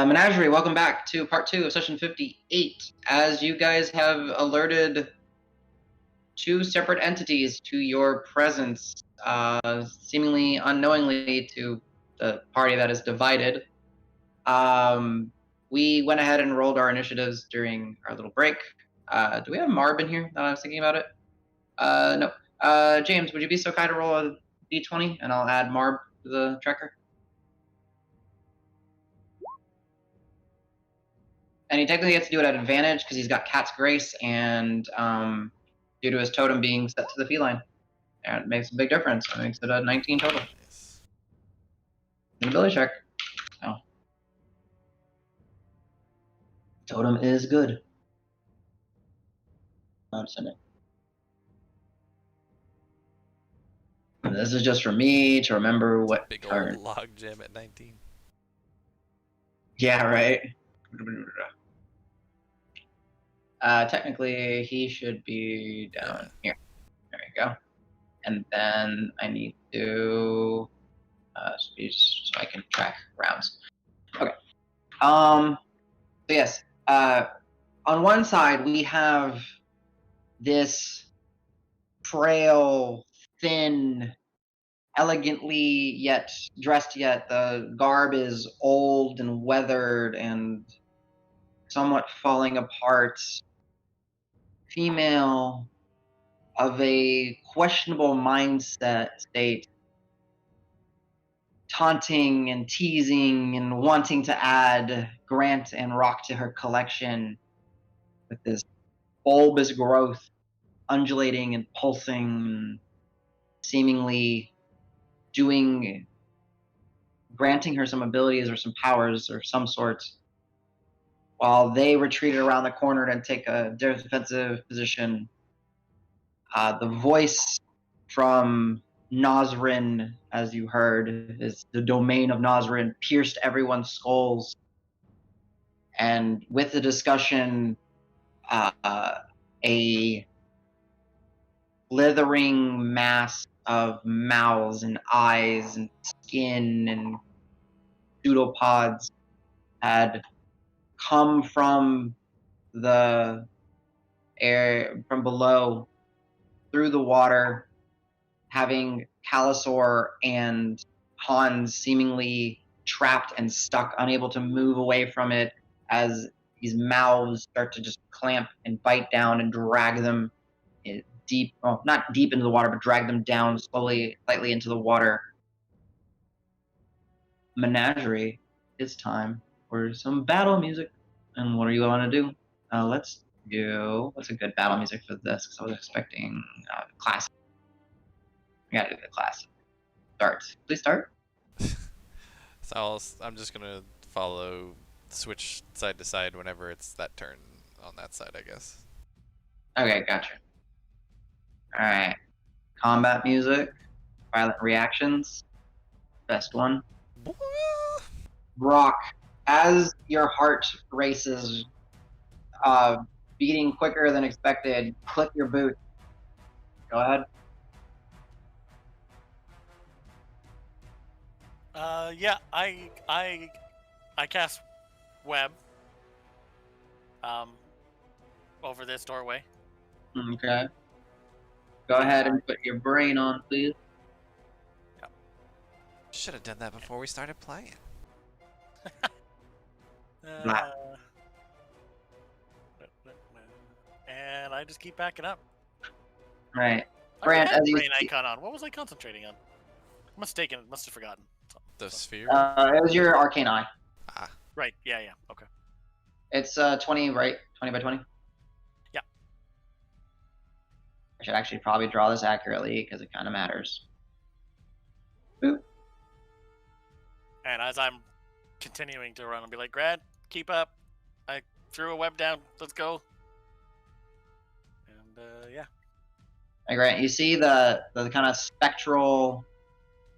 Menagerie, welcome back to part 2 of session 58. As you guys have alerted two separate entities to your presence, seemingly unknowingly to the party that is divided, we went ahead and rolled our initiatives during our little break. Do we have Marb in here that I was thinking about it? No. James, would you be so kind to roll a d20 and I'll add Marb to the tracker? And he technically gets to do it at advantage because he's got Cat's Grace and due to his totem being set to the feline. And it makes a big difference. It makes it a 19 total. Nice. An ability check. Oh. Totem is good. I'm sending. This is just for me to remember what Big turn. old log jam at 19. Yeah, right. Technically, he should be down here. There you go. And then I need to so I can track rounds. Okay. So yes. On one side we have this frail, thin, elegantly yet dressed yet the garb is old and weathered and somewhat falling apart female of a questionable mindset state, taunting and teasing and wanting to add Grant and Rock to her collection with this bulbous growth undulating and pulsing, seemingly granting her some abilities or some powers or some sort, while they retreated around the corner and take a defensive position. The voice from Nazrin, as you heard, is the domain of Nazrin, pierced everyone's skulls. And with the discussion, a slithering mass of mouths and eyes and skin and pseudopods had come from the air from below through the water, having Calisor and Hans seemingly trapped and stuck, unable to move away from it as these mouths start to just clamp and bite down and drag them deep, well, not deep into the water, but drag them down slowly, slightly into the water. Menagerie, it's time for some battle music. And what do you want to do? Let's do, what's a good battle music for this? Because I was expecting classic. We gotta do the classic. Start. Please start. So I'm just gonna follow, switch side to side whenever it's that turn on that side, I guess. Okay, gotcha. Alright. Combat music. Violent reactions. Best one. Rock. As your heart races, beating quicker than expected, click your boot. Go ahead. Yeah, I cast web over this doorway. Okay. Go ahead and put your brain on, please. Yep. Should have done that before we started playing. And I just keep backing up. Right. Grant, Grant, as you brain icon on. What was I concentrating on? Mistaken. Must have forgotten. The sphere? it was your arcane eye. Ah. Right. Yeah. Okay. It's 20, right? 20 by 20? Yeah. I should actually probably draw this accurately because it kind of matters. Boop. And as I'm continuing to run, I'll be like, Grant, keep up. I threw a web down. Let's go. And yeah. Hey, Grant, you see the kind of spectral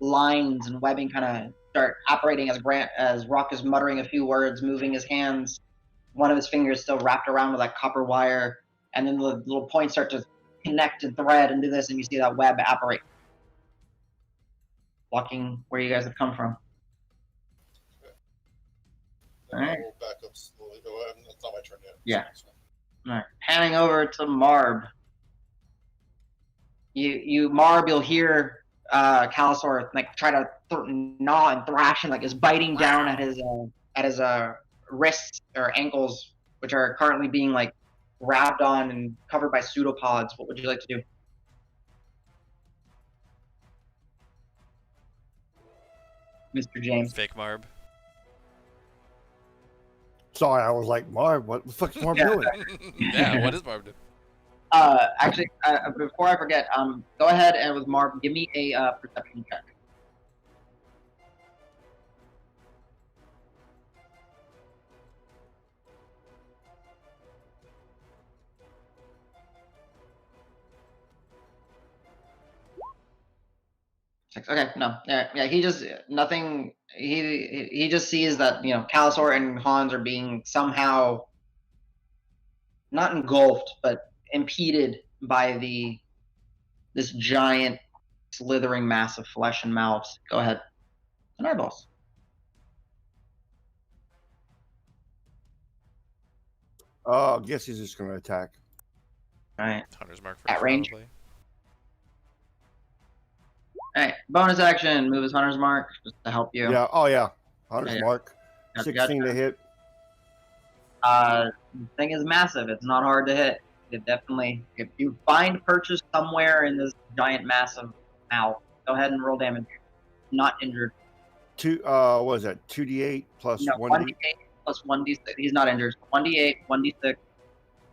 lines and webbing kind of start operating as Rock is muttering a few words, moving his hands. One of his fingers still wrapped around with that copper wire, and then the little points start to connect and thread and do this, and you see that web operate, blocking where you guys have come from. All right. That's not my turn yet. Yeah. All right. Panning over to Marb. Marb, you'll hear Calisaur like try to gnaw and thrash and like is biting down at his wrists or ankles, which are currently being like grabbed on and covered by pseudopods. What would you like to do? Mr. James. Fake Marb. Sorry, I was like, Marv, what the fuck's Marv doing? Yeah, what is Marb doing? Actually, before I forget, go ahead and with Marv, give me a perception check. Okay, no, yeah, he just nothing. He just sees that Calisaur and Hans are being somehow not engulfed, but impeded by this giant slithering mass of flesh and mouths. Go ahead, an eyeballs. I guess he's just gonna attack. All right, Hunter's mark At first, range? probably. all right. Bonus action, move his hunter's mark just to help you. Yeah. Oh yeah. Hunter's Yeah. mark. Gotcha, 16 to hit. The thing is massive. It's not hard to hit. It definitely, if you find purchase somewhere in this giant mass of mouth, go ahead and roll damage. Not injured. What is that? 2d8 plus No, 1d. 1d8 plus 1d6. He's not injured. 1d8, 1d6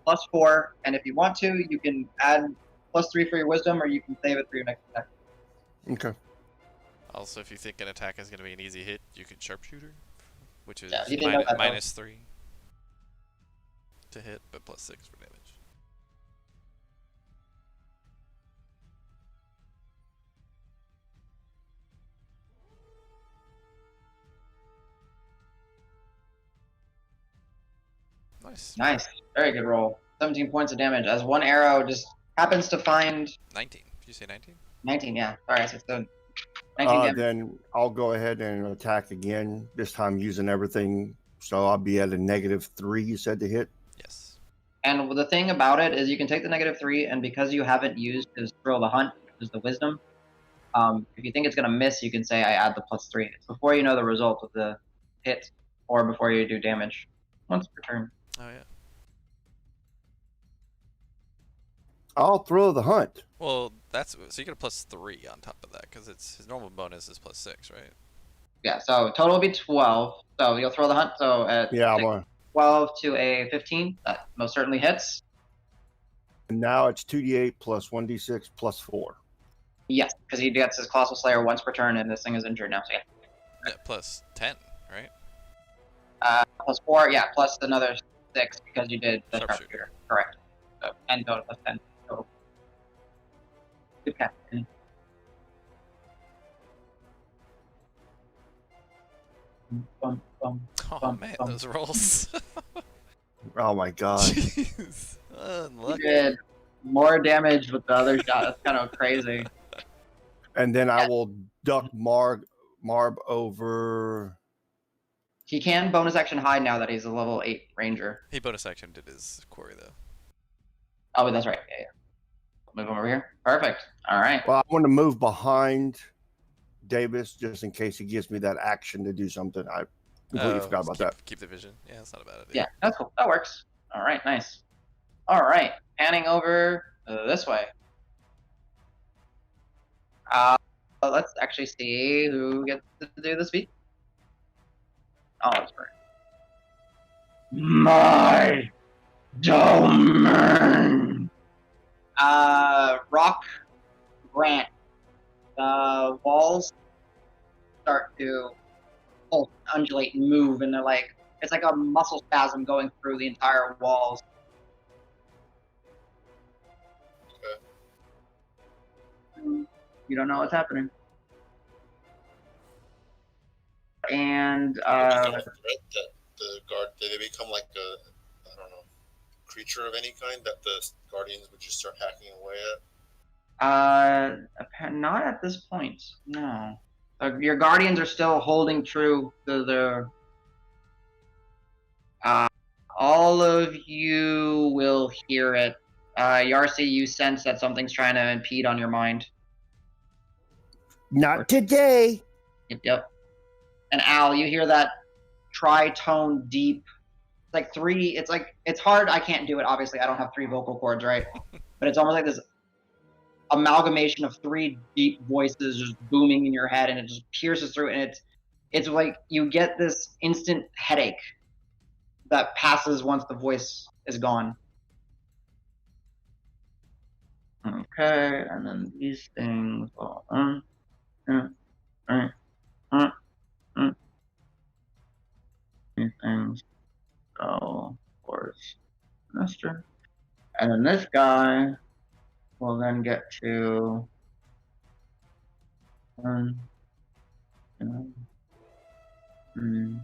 plus 4. And if you want to, you can add +3 for your wisdom, or you can save it for your next attack. Okay. Also, if you think an attack is going to be an easy hit, you can sharpshooter, which is Yeah, you didn't know that, though. -3 to hit, but +6 for damage. Nice. Nice. Very good roll. 17 points of damage as one arrow just happens to find 19. Did you say 19? 19. Yeah. Sorry, I said so. 19 damage. Then I'll go ahead and attack again. This time using everything, so I'll be at a -3. You said to hit. Yes. And the thing about it is you can take the -3, and because you haven't used his thrill of the hunt, which is the wisdom, if you think it's going to miss, you can say I add the +3. It's before you know the result of the hit or before you do damage. Once per turn. Oh, yeah. I'll throw the hunt. Well, so you get a +3 on top of that, because his normal bonus is +6, right? Yeah, so total will be 12. So you'll throw the hunt. So at Yeah, I'm on. 12 to a 15, that most certainly hits. And now it's 2d8 plus 1d6 plus 4. Yes, because he gets his Colossal Slayer once per turn, and this thing is injured now. So yeah. Yeah, +10, right? +4, yeah, plus another 6 because you did the Sharpshooter. sharpshooter. Correct. So 10 total plus 10 total. Good catch. Bum, bum. Oh, man, those rolls. Oh my god. Jeez. He Unlucky. did more damage with the other shot. That's kind of crazy. And then I will duck Marb over. He can bonus action hide now that he's a level 8 ranger. He bonus action did his quarry, though. Oh, that's right. Yeah. Move him over here. Perfect. All right. Well, I want to move behind Davis just in case he gives me that action to do something. I completely forgot about that. Keep the vision. Yeah, that's not a bad idea. Yeah, that's cool. That works. All right, nice. All right, panning over this way. Let's actually see who gets to do this feat. Oh, that's great. My domain. Rock Grant. The walls start to undulate and move, and they're like, it's like a muscle spasm going through the entire walls. Okay. You don't know what's happening. And Become a threat that the guard, did they become like a, I don't know, creature of any kind that the guardians would just start hacking away at? not at this point. No. Your guardians are still holding true to All of you will hear it. Yarsi, you sense that something's trying to impede on your mind. Not today. Yep. And Al, you hear that tritone deep. It's like three. It's hard. I can't do it. Obviously, I don't have 3 vocal cords, right? But it's almost like this amalgamation of 3 deep voices just booming in your head, and it just pierces through. And it's like you get this instant headache that passes once the voice is gone. Okay, and then these things. These things go for semester, and then this guy will then get to 1, 2, 3.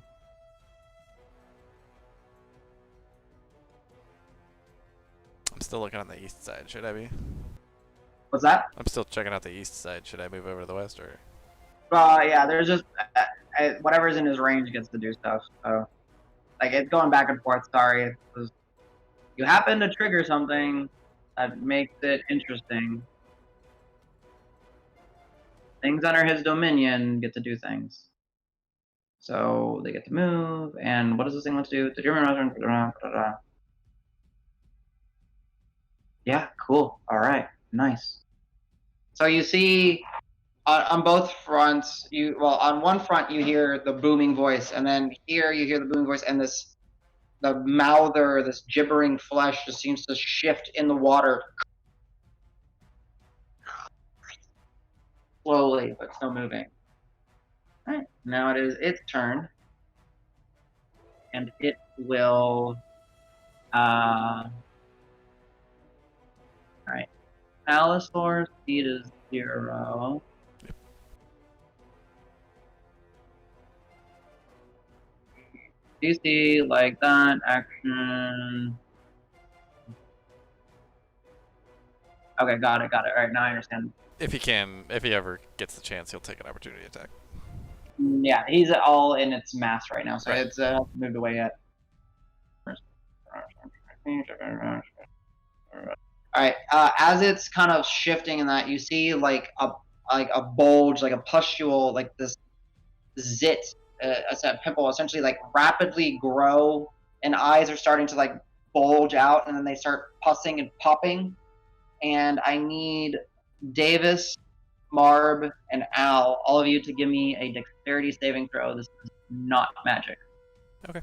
I'm still looking on the east side. Should I be? What's that? I'm still checking out the east side. Should I move over to the west or? Yeah, there's just whatever's in his range gets to do stuff. So, like, it's going back and forth. Sorry, you happen to trigger something that makes it interesting. Things under his dominion get to do things. So they get to move, and what does this thing want to do? The German restaurant. Yeah, cool. All right, nice. So you see, on both fronts, on one front you hear the booming voice, and then here you hear the booming voice, and the mouther, this gibbering flesh, just seems to shift in the water slowly, but still moving. All right, now it is its turn, and it will. All right, Allosaur's speed is 0. Do you see like that action? Okay, got it. All right, now I understand. If he ever gets the chance, he'll take an opportunity attack. Yeah, he's all in its mass right now, so Right. it's moved away yet. All right, as it's kind of shifting in that, you see like a bulge, like a pustule, like this zit, a pimple, essentially like rapidly grow, and eyes are starting to like bulge out, and then they start pussing and popping. And I need Davis, Marb, and Al, all of you, to give me a dexterity saving throw. This is not magic. Okay.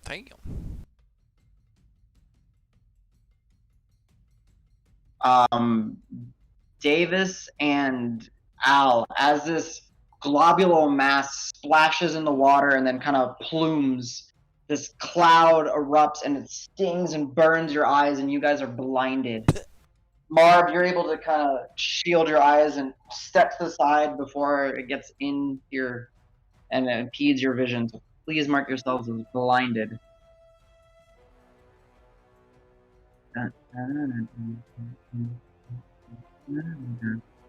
Damn. Davis and Al, as this globular mass splashes in the water and then kind of plumes, this cloud erupts and it stings and burns your eyes, and you guys are blinded. Marv, you're able to kind of shield your eyes and step to the side before it gets in here and impedes your vision. So please mark yourselves as blinded.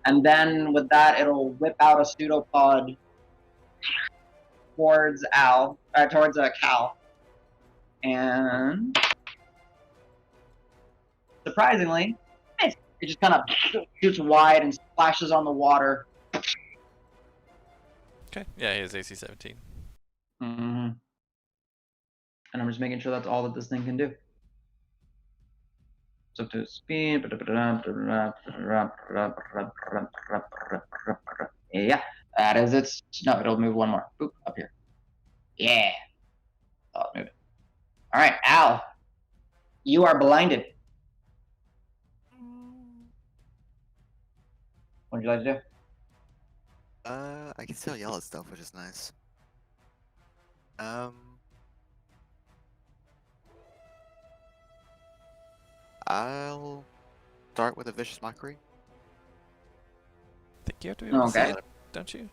And then with that, it'll whip out a pseudopod towards Cal. And surprisingly, it just kind of shoots wide and splashes on the water. Okay. Yeah, he has AC 17. Mm-hmm. And I'm just making sure that's all that this thing can do. So to speed. Yeah, that is it. No, it'll move one more. Boop, up here. Yeah. Oh, move it. All right, Al. You are blinded. What would you like to do? I can still yell at stuff, which is nice. I'll start with a vicious mockery. I think you have to be able to see Okay. it, don't you?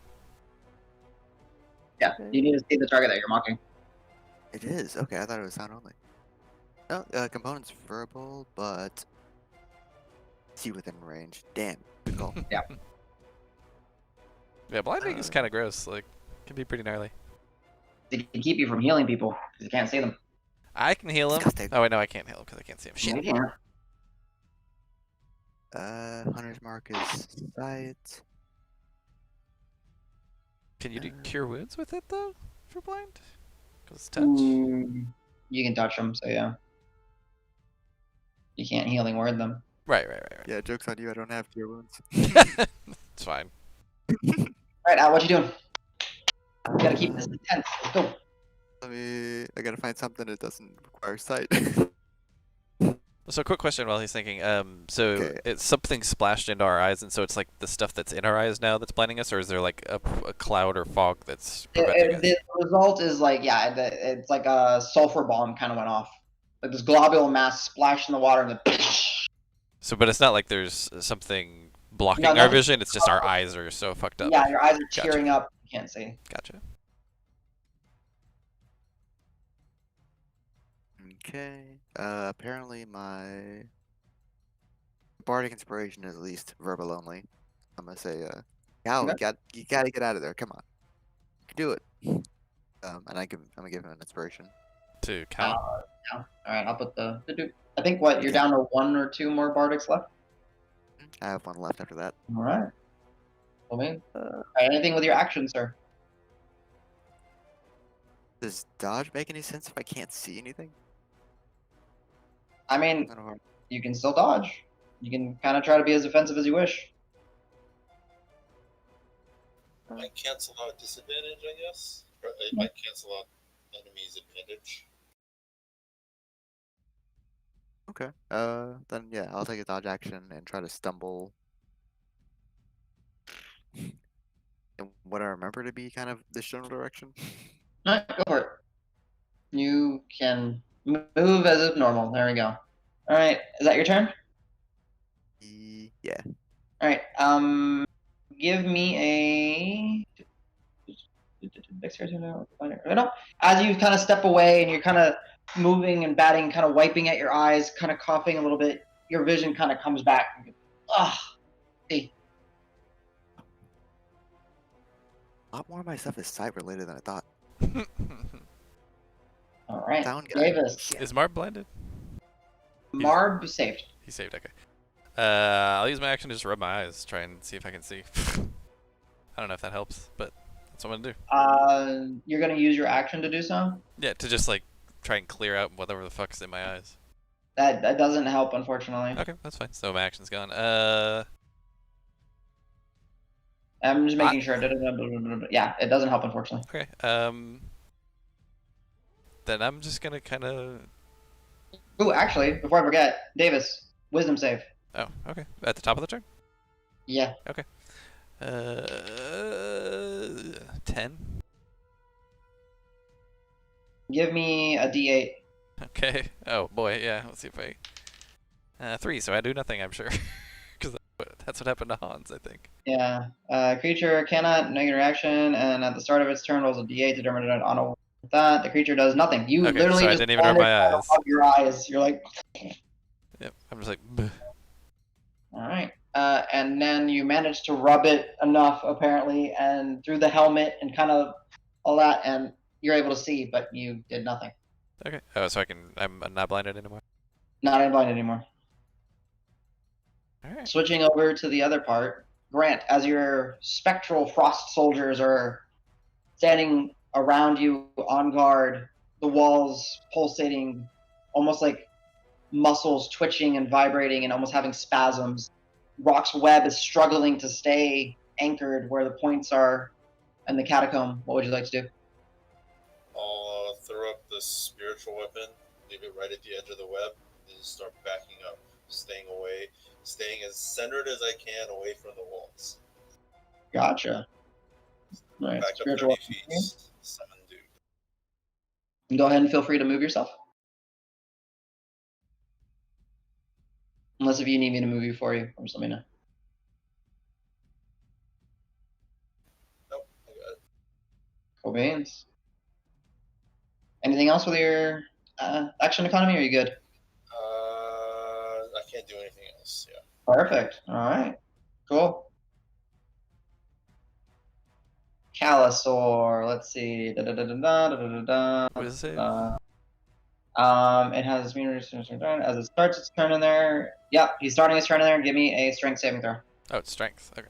Yeah, you need to see the target that you're mocking. It is okay. I thought it was sound only. No, component's verbal, but see within range. Damn, good call. Yeah, blinding is kind of gross. Like, can be pretty gnarly. It can keep you from healing people because you can't see them. I can heal him. Disgusting. Oh wait, no, I can't heal him because I can't see him. Shit. You can't. Hunter's mark is sight. Can you do cure wounds with it though? For blind? Because touch. You can touch them, so yeah. You can't healing word them. Right. Yeah, joke's on you. I don't have cure wounds. It's fine. All right, Al, what you doing? You gotta keep this intense. Let's go. I gotta find something that doesn't require sight. So, quick question while he's thinking. So Okay. it's something splashed into our eyes, and so it's like the stuff that's in our eyes now that's blinding us, or is there like a cloud or fog that's preventing us? The result is like, yeah, it's like a sulfur bomb kind of went off. Like this globule mass splashed in the water and then. So, but it's not like there's something blocking No, our nothing- vision. It's just our eyes are so fucked up. Yeah, your eyes are Gotcha. tearing up. You can't see. Gotcha. Okay. Apparently my bardic inspiration is at least verbal only. I'm gonna say, Cal, Okay. you gotta get out of there. Come on, you can do it. And I'm gonna give him an inspiration. To count. All right, I'll put the. I think what you're down to 1 or 2 more bardics left. I have one left after that. All right. Well, man. All right, anything with your action, sir? Does dodge make any sense if I can't see anything? I mean, I don't know. you can still dodge. You can kind of try to be as offensive as you wish. I cancel out disadvantage, I guess. Or it might cancel out enemy's advantage. Okay. Then yeah, I'll take a dodge action and try to stumble. In what I remember to be kind of this general direction. All right, go for it. You can move as if normal. There we go. All right, is that your turn? Yeah. All right. Give me a. No. As you kind of step away and you're kind of moving and batting, kind of wiping at your eyes, kind of coughing a little bit, your vision kind of comes back. Ugh. See. A lot more of my stuff is sight related than I thought. All right. Sound guy. Davis. Is Marb blinded? Marb saved. He saved. Okay. I'll use my action to just rub my eyes, try and see if I can see. I don't know if that helps, but that's what I'm gonna do. You're gonna use your action to do so. Yeah, to just like try and clear out whatever the fuck's in my eyes. That doesn't help, unfortunately. Okay, that's fine. So my action's gone. I'm just making sure. Yeah, it doesn't help, unfortunately. Okay. Then I'm just gonna kind of. Ooh, actually, before I forget, Davis, wisdom save. Oh, okay. At the top of the turn. Yeah. 10. Give me a D8. Okay. Oh boy, yeah. Let's see if I. 3. So I do nothing. I'm sure. Because that's what happened to Hans, I think. Yeah. Creature cannot negative reaction, and at the start of its turn rolls a D8 to determine on a with that. The creature does nothing. You Okay, literally so I just didn't even rub my bandaged eyes. above your eyes. You're like, Yep. I'm just like. Bleh. all right. And then you manage to rub it enough, apparently, and through the helmet and kind of all that, and you're able to see, but you did nothing. Okay. Oh, so I'm not blinded anymore. Not in blind anymore. All right. Switching over to the other part, Grant, as your spectral frost soldiers are standing around you on guard, the walls pulsating, almost like muscles twitching and vibrating and almost having spasms. Rock's web is struggling to stay anchored where the points are in the catacomb. What would you like to do? I'll throw up the spiritual weapon, leave it right at the edge of the web, and just start backing up, staying away, staying as centered as I can away from the walls. Gotcha. All right, Back up spiritual 30 weapon. feet, summon dude. Go ahead and feel free to move yourself. Unless if you need me to move you for you, just let me know. Nope, I got it. Cool beans. Anything else with your action economy, or are you good? can't do anything else. Yeah. Perfect. All right. Cool. Calisaur. Let's see. What is it? It has as it starts its turn in there. Yep, he's starting his turn in there. Give me a strength saving throw. Oh, it's strength. Okay.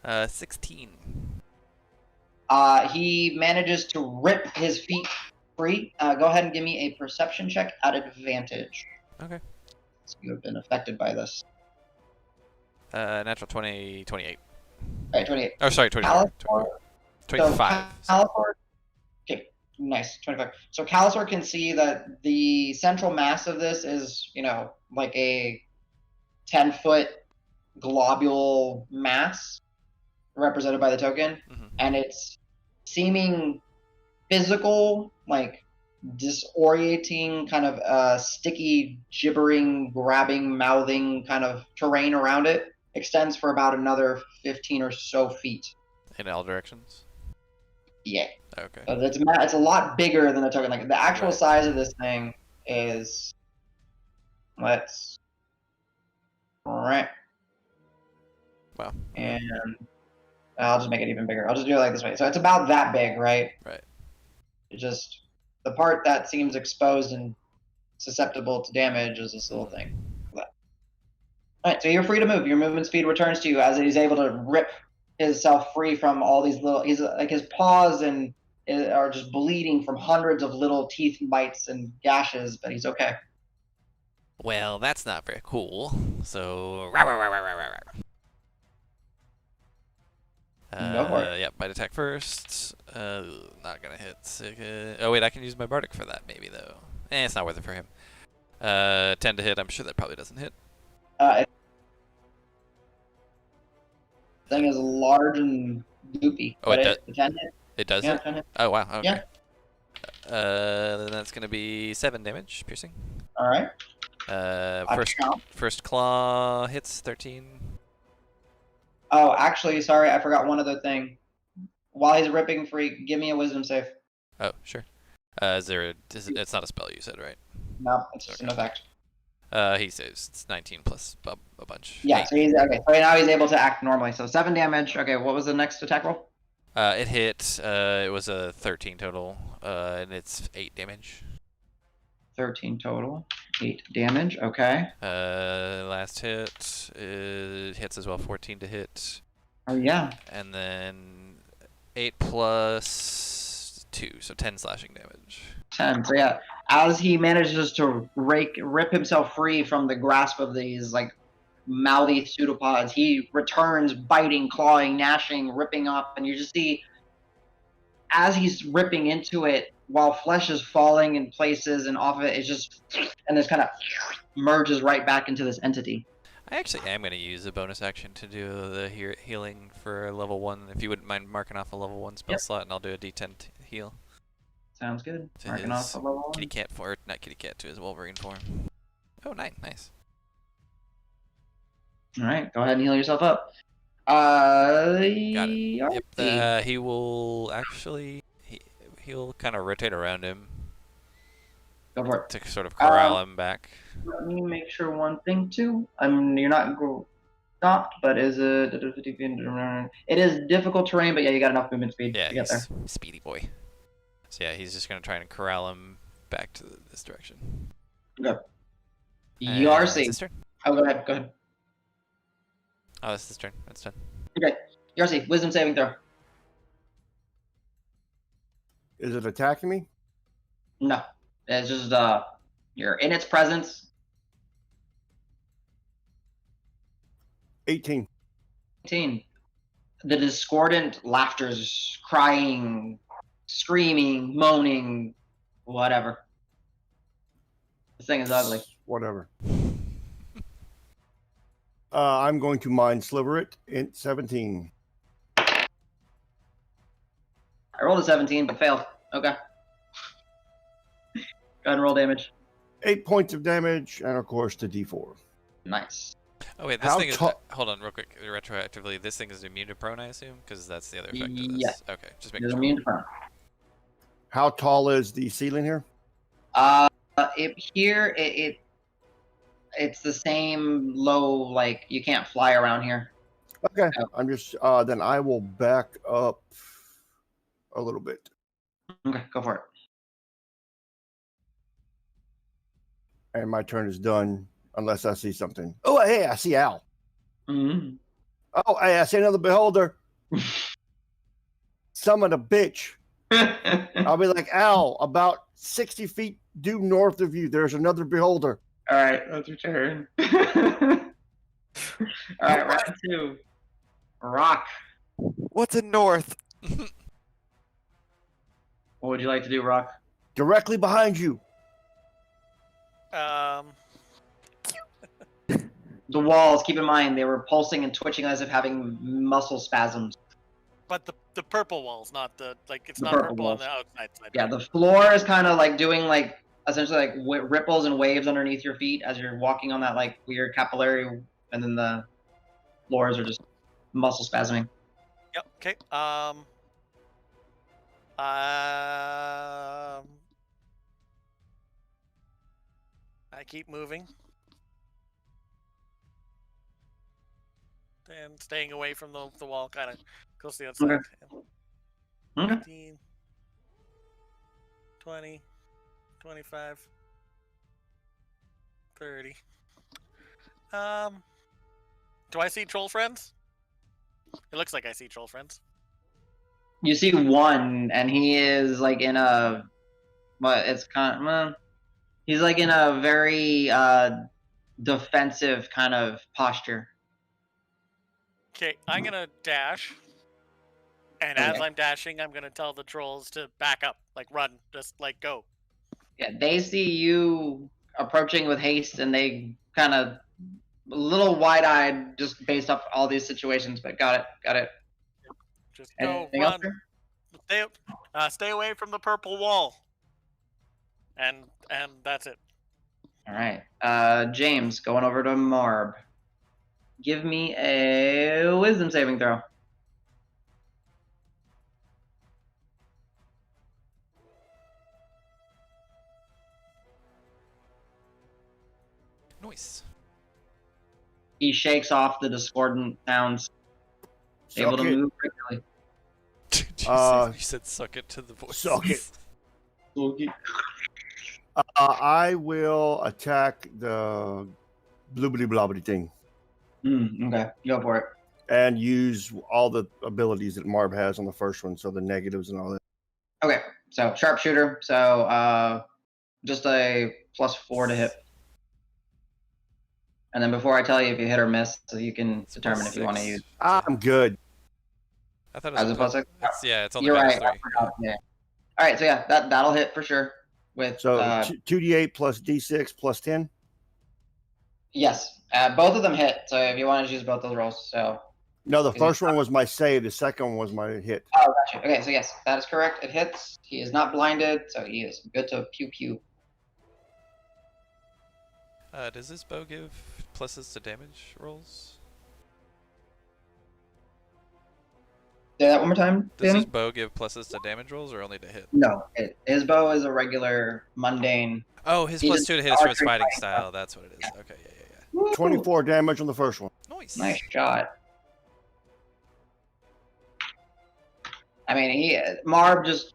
Yep. 16. He manages to rip his feet free. Go ahead and give me a perception check at advantage. Okay. So you have been affected by this. Natural 20, 28. All right, 28. Oh, sorry, 24. Calisaur, 25. So Calisaur, okay, nice, 25. So Calisaur can see that the central mass of this is, like a 10-foot globule mass represented by the token, and it's seeming physical, like disorienting, kind of sticky, gibbering, grabbing, mouthing kind of terrain around it. Extends for about another 15 or so feet. In all directions? Yeah. Okay. So it's a lot bigger than the token. Like the actual size of this thing is, Alright. Wow. And I'll just make it even bigger. I'll just do it like this way. So it's about that big, right? Right. It's just the part that seems exposed and susceptible to damage is this little thing. All right, so you're free to move. Your movement speed returns to you as he's able to rip himself free from all these little. He's like his paws are just bleeding from hundreds of little teeth bites and gashes, but he's okay. Well, that's not very cool. So. Go for it. Yeah, bite attack first. Not gonna hit. Oh wait, I can use my bardic for that maybe though. It's not worth it for him. 10 to hit. I'm sure that probably doesn't hit. Thing is large and goopy. Oh, it does. It does. Yeah, hit? Oh wow. Okay. Yeah. Then that's gonna be 7 damage, piercing. All right. First claw hits 13. Oh, actually, sorry, I forgot one other thing. While he's ripping free, give me a wisdom save. Oh, sure. It's not a spell you said, right? No, it's just an effect. He saves. It's 19 plus a bunch. Yeah, 8. so he's okay. So now he's able to act normally. So 7 damage. Okay, what was the next attack roll? It hit. It was a 13 total, and it's 8 damage. 13 total. 8 damage. Okay. Last hit hits as well. 14 to hit. Oh yeah. And then 8 plus 2, so 10 slashing damage. 10. So yeah, as he manages to rip himself free from the grasp of these like mouthy pseudopods, he returns biting, clawing, gnashing, ripping up, and you just see as he's ripping into it, while flesh is falling in places and off of it, it's just, and this kind of merges right back into this entity. I actually am going to use a bonus action to do the healing for level 1. If you wouldn't mind marking off a level 1 spell slot, and I'll do a D10 heal. Sounds good. To Marking off a level 1. Kitty cat form, not kitty cat, to his Wolverine form. Oh, nice. All right, go ahead and heal yourself up. Got it. Yep. He will actually. He'll kind of rotate around him. Go for it. To sort of corral him back. Let me make sure one thing too. You're not stopped, but it is difficult terrain. But yeah, you got enough movement speed to get there. Speedy boy. So yeah, he's just gonna try and corral him back to this direction. Okay. Yarcy. Oh, go ahead. Oh, this is his turn. That's done. Okay. Yarcy, wisdom saving throw. Is it attacking me? No. It's just you're in its presence. 18. 18. The discordant laughters, crying, screaming, moaning, whatever. This thing is ugly. Whatever. I'm going to mind sliver it in 17. I rolled a 17, but failed. Okay. Go ahead and roll damage. 8 points of damage, and of course the D4. Nice. Oh wait, this thing is. Hold on, real quick. Retroactively, this thing is immune to prone, I assume, because that's the other effect of this. Yes. Okay, just making It's sure. immune to prone. How tall is the ceiling here? It's the same low, like you can't fly around here. Okay, I'm just then I will back up a little bit. Okay, go for it. And my turn is done unless I see something. Oh, hey, I see Al. Mm-hmm. Oh, hey, I see another beholder. Summon a bitch. I'll be like, Al, about 60 feet due north of you, there's another beholder. All right, that's your turn. All right, round 2. Rock. What's in north? What would you like to do, Rock? Directly behind you. The walls, keep in mind, they were pulsing and twitching as if having muscle spasms. But the purple walls, not the it's The not purple purple walls. on the outside side. Yeah, the floor is kind of like doing like essentially like ripples and waves underneath your feet as you're walking on that like weird capillary, and then the floors are just muscle spasming. Yep. Okay. I keep moving. And staying away from the wall, kind of close to the outside. Okay. 15, 20, 25, 30. Do I see troll friends? It looks like I see troll friends. You see one, and he is like in a, but it's kind of, he's like in a very defensive kind of posture. Okay, I'm gonna dash, and as Okay. I'm dashing, I'm gonna tell the trolls to back up, like run, just like go. Yeah, they see you approaching with haste, and they kind of a little wide-eyed just based off all these situations. But got it. Just go, Anything else, run. sir? Stay away from the purple wall. And that's it. All right. James, going over to Marb. Give me a wisdom saving throw. Nice. He shakes off the discordant sounds, able to Suck it. move regularly. You said suck it to the voice. Suck it. I will attack the bloobity blobbity thing Okay, go for it. and use all the abilities that Marv has on the first one, so the negatives and all that. Okay, so sharpshooter. So just a +4 to hit. And then before I tell you if you hit or miss, so you can It's determine if you want to +6. use. I'm good. I thought it As was a +6? Yeah, it's only You're right. -3. I forgot, yeah. All right, so yeah, that'll hit for sure. With So 2d8 plus d6 plus 10. yes, both of them hit. So if you want to use both those rolls, so. No, the first one was my save. The second one was my hit. Oh, gotcha. Okay, so yes, that is correct. It hits. He is not blinded, so he is good to pew pew. Does this bow give pluses to damage rolls? Say that one more time, Does Danny? this bow give pluses to damage rolls or only to hit? No, his bow is a regular, mundane. Oh, his He +2 just to hit is from his archery fighting fighting style. That's what it is. Yeah. Okay, yeah. Woo! 24 damage on the first one. Nice. Nice shot. I mean, Marb just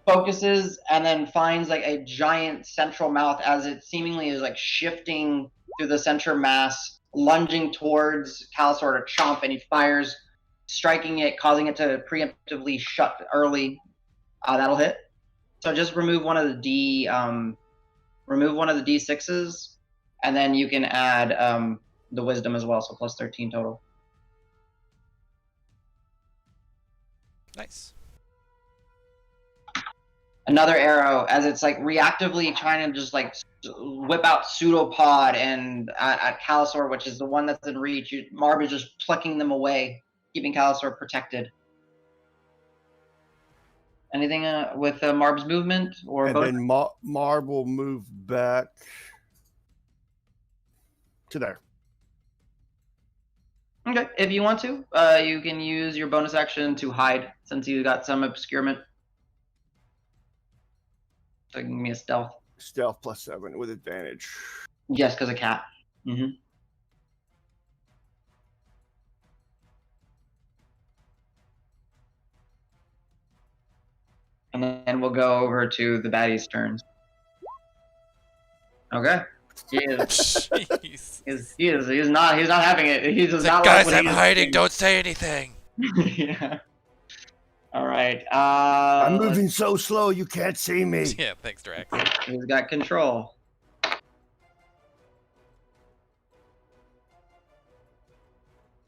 focuses and then finds like a giant central mouth as it seemingly is like shifting through the center mass, lunging towards Calusor to chomp, and he fires, striking it, causing it to preemptively shut early. That'll hit. So just remove one of the D6s, and then you can add the wisdom as well, so +13 total. Nice. Another arrow, as it's like reactively trying to just like whip out pseudopod and at Calusor, which is the one that's in reach. Marb is just plucking them away, keeping Calusor protected. Anything with Marb's movement or And both? then Marb will move back to there. Okay, if you want to, you can use your bonus action to hide since you got some obscurement. So give me a stealth. Stealth +7 with advantage. Yes, because of cat. Mm-hmm. And then we'll go over to the baddie's turns. Okay. Jeez. He's not having it. He does It's not like, like guys, what I'm he's hiding. doing. Don't say anything. Yeah. All right. I'm let's- moving so slow you can't see me. Yeah, thanks, Drax. He's got control.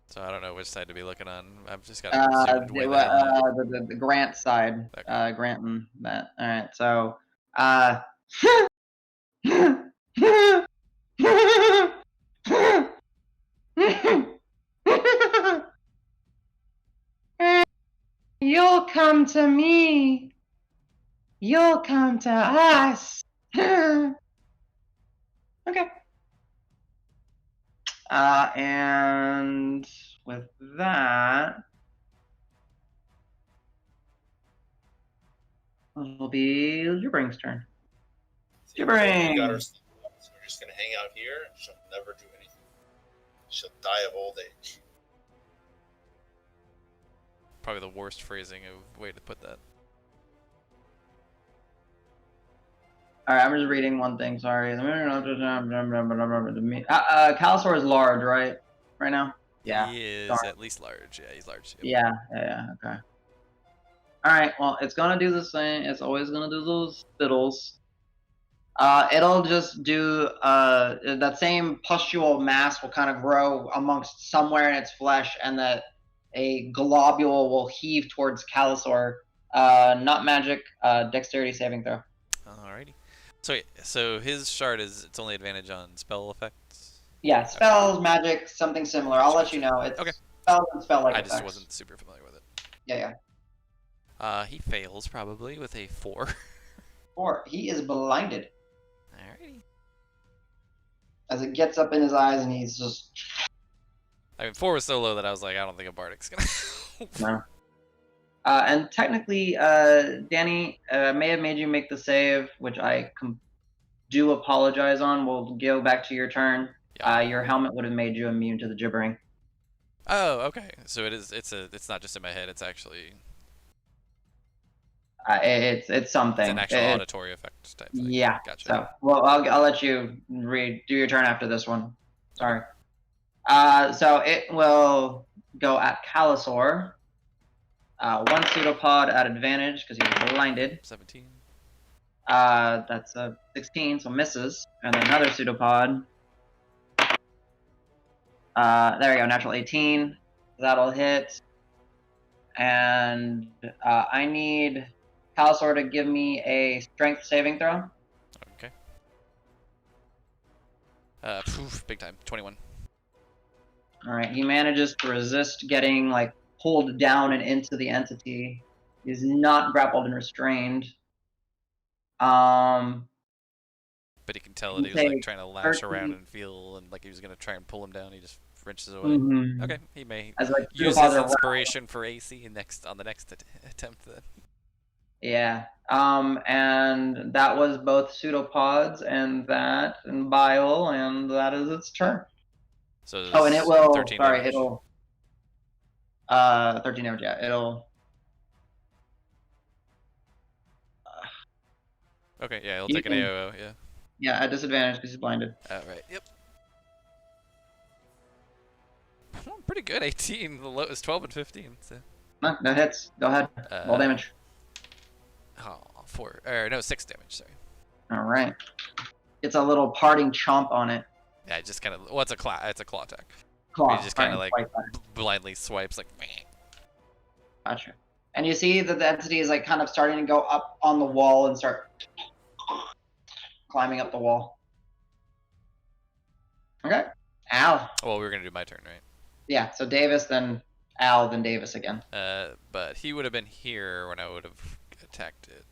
So I don't know which side to be looking on. I've just got zoomed way the hell out. The Grant side. Okay. Grant and that. All right. So, you'll come to me. You'll come to us. Okay. And with that, it'll be Jibbering's turn. Jibbering. We got her sleep up, so we're just gonna hang out here and she'll never do anything. She'll die of old age. Probably the worst phrasing of way to put that. All right, I'm just reading one thing. Sorry. Calasor is large, right? Right now. Yeah. He is Darn. at least large. Yeah, he's large. Yep. Yeah. Okay. All right. Well, it's gonna do the same. It's always gonna do those fiddles. It'll just do that same pustule mass will kind of grow amongst somewhere in its flesh, and that a globule will heave towards Calasor. Not magic. Dexterity saving throw. Alrighty. So his shard it's only advantage on spell effects. Yeah, spells, magic, something similar. I'll let you know. It's Okay. spells and spell-like I just effects. wasn't super familiar with it. Yeah. He fails probably with a 4. 4. He is blinded Alrighty. as it gets up in his eyes, and he's just I mean, 4 was so low that I was like, I don't think a bardic's gonna help. no. And technically, Danny may have made you make the save, which I do apologize on. We'll go back to your turn. Yeah. Your helmet would have made you immune to the gibbering. Oh, okay. So it's not just in my head. It's actually It's something. it's an actual auditory effect type thing. Yeah. Gotcha. So, well, I'll let you do your turn after this one. Sorry. So it will go at Calasor. One pseudopod at advantage because he's blinded. 17. That's a 16, so misses. And then another pseudopod. There we go, natural 18. That'll hit. And I need Calasor to give me a strength saving throw. Okay. Big time. 21. All right, he manages to resist getting like pulled down and into the entity. He's not grappled and restrained. But he can tell that he was like Okay, trying to lash 13. around and feel, and like he was gonna try and pull him down. He just wrenches away. Mhm. Okay, he may As like use pseudopods his are inspiration for AC on the next attempt. Then. Yeah. And that was both pseudopods and bile, and that is its turn. So Oh, and it will. 13 Sorry, damage. it'll. 13 damage. Yeah, it'll. Okay, yeah, he'll You take an can- AOO. Yeah. Yeah, at disadvantage because he's blinded. Right. Yep. Pretty good. 18. The low is 12 and 15. So. No, that hits. Go ahead. Roll damage. Oh, 4. Or no, 6 damage. Sorry. All right. It's a little parting chomp on it. Yeah, it just kind of. Well, it's a claw attack. Claw. He just kind of like parting swipe back. blindly swipes like. Meh. Gotcha. And you see that the entity is like kind of starting to go up on the wall and start climbing up the wall. Okay. Al. Well, we were gonna do my turn, right? Yeah. So Davis, then Al, then Davis again. But he would have been here when I would have attacked it.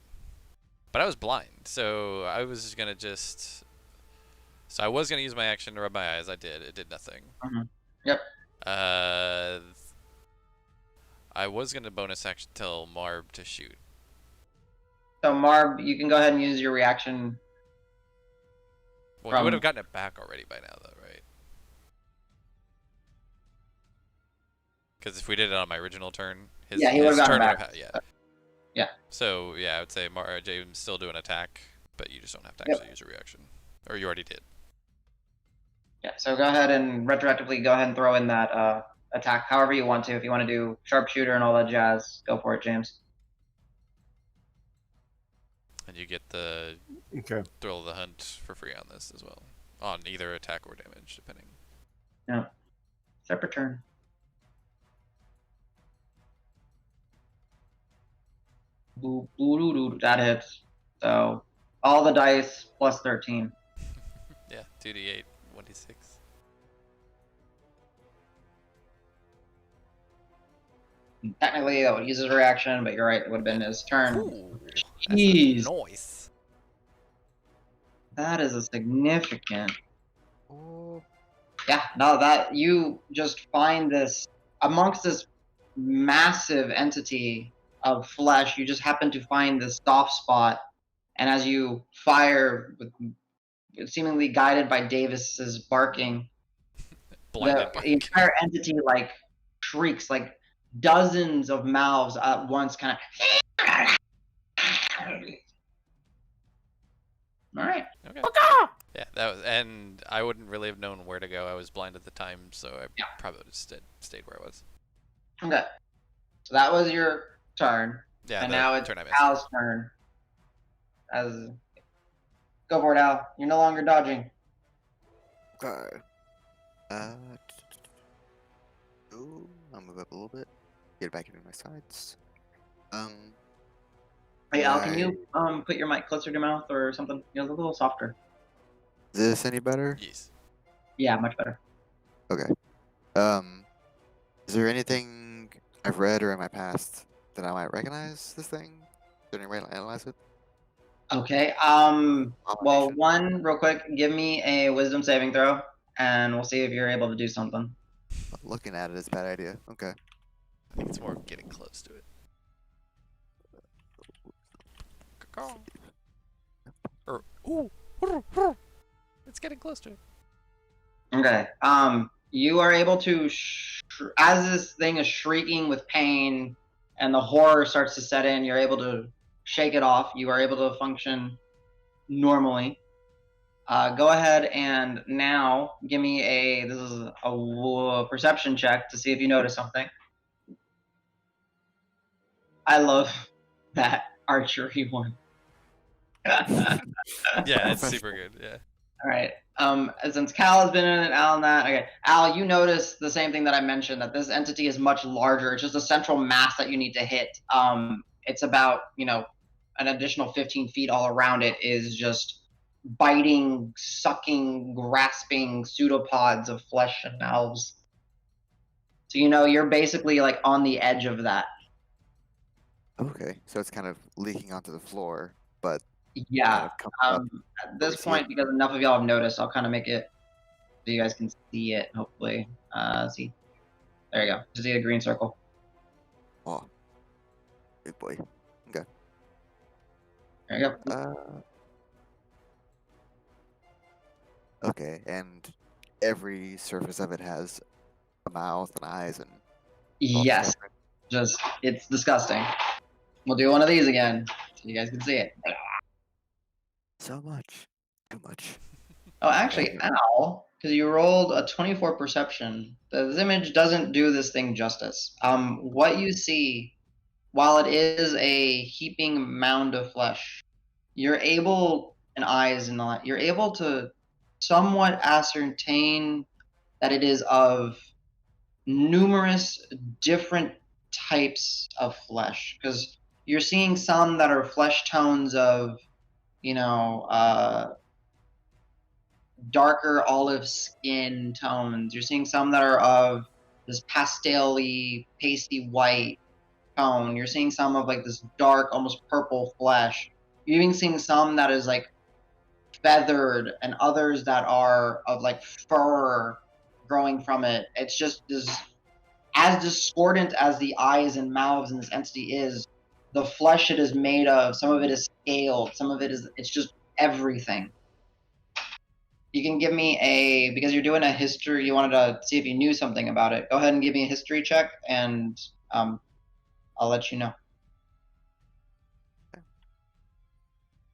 But I was blind, so I was just gonna just. So I was gonna use my action to rub my eyes. I did. It did nothing. Yep. I was gonna bonus action tell Marb to shoot. So Marb, you can go ahead and use your reaction Well, he would have gotten it back already by now, though, right? Because if we did it on my original turn, his, Yeah, he would've his gotten turn it would back. have yeah. Yeah. So yeah, I would say James still do an attack, but you just don't have to Yep. actually use a reaction, or you already did. Yeah, so go ahead and retroactively go ahead and throw in that attack however you want to. If you want to do sharpshooter and all that jazz, go for it, James. And you get the Okay. thrill of the hunt for free on this as well, on either attack or damage, depending. Yeah. Separate turn. Boo, boo, doo, doo. That hits. So all the dice plus 13. Yeah, 2d8, 1d6. Technically, that would use his reaction, but you're right. It would have been his turn. Ooh, Jeez. that's nice. That is a significant. Oh, Yeah, no, that you just find this amongst this massive entity of flesh, you just happen to find this soft spot, and as you fire with seemingly guided by Davis's barking, Blinded the by entire entity like shrieks, like dozens of mouths at once, kind of. All right. Okay. Yeah, that was, and I wouldn't really have known where to go. I was blind at the time, so I probably would have stayed where I was. Okay. So that was your turn. Yeah, And the now it's turn I missed. Al's turn. Go for it, Al. You're no longer dodging. okay. Ooh, I'll move up a little bit. Get back into my sides. Hey, Al, can Right. you put your mic closer to your mouth or something? You know, a little softer. Is this any better? Yes. Yeah, much better. Okay. Is there anything I've read or in my past that I might recognize this thing? Is there any way to analyze it? Okay. Well, Combination? one real quick. Give me a wisdom saving throw, and we'll see if you're able to do something. Looking at it is a bad idea. Okay. I think it's more of getting close to it. Or ooh, it's getting close to it. Okay. You are able to, as this thing is shrieking with pain, and the horror starts to set in, you're able to shake it off. You are able to function normally. Go ahead and now give me this is a perception check to see if you notice something. I love that archery one. Yeah, it's super good. Yeah. All right. Since Cal has been in it, Al and that. Okay, Al, you notice the same thing that I mentioned, that this entity is much larger. It's just a central mass that you need to hit. It's about, an additional 15 feet all around it is just biting, sucking, grasping pseudopods of flesh and valves. So you're basically like on the edge of that. Okay. So it's kind of leaking onto the floor, but Yeah. kind of coming up. At this we see point, because enough of y'all have noticed, I'll kind of make it so you guys can see it. Hopefully, see. There you go. Just see a green circle. Oh, good boy. Okay. There you go. Okay, and every surface of it has a mouth and eyes and. Yes. Just it's disgusting. We'll do one of these again so you guys can see it. So much. Too much. Oh, actually, Al, because you rolled a 24 perception, this image doesn't do this thing justice. What you see, while it is a heaping mound of flesh, you're able, and eyes and all that, you're able to somewhat ascertain that it is of numerous different types of flesh, because you're seeing some that are flesh tones of, darker olive skin tones. You're seeing some that are of this pastel-y, pasty white tone. You're seeing some of like this dark, almost purple flesh. You're even seeing some that is like feathered, and others that are of like fur growing from it. It's just as discordant as the eyes and mouths in this entity is. The flesh it is made of, some of it is scaled, some of it's just everything. You can give me because you're doing a history. You wanted to see if you knew something about it. Go ahead and give me a history check, and I'll let you know.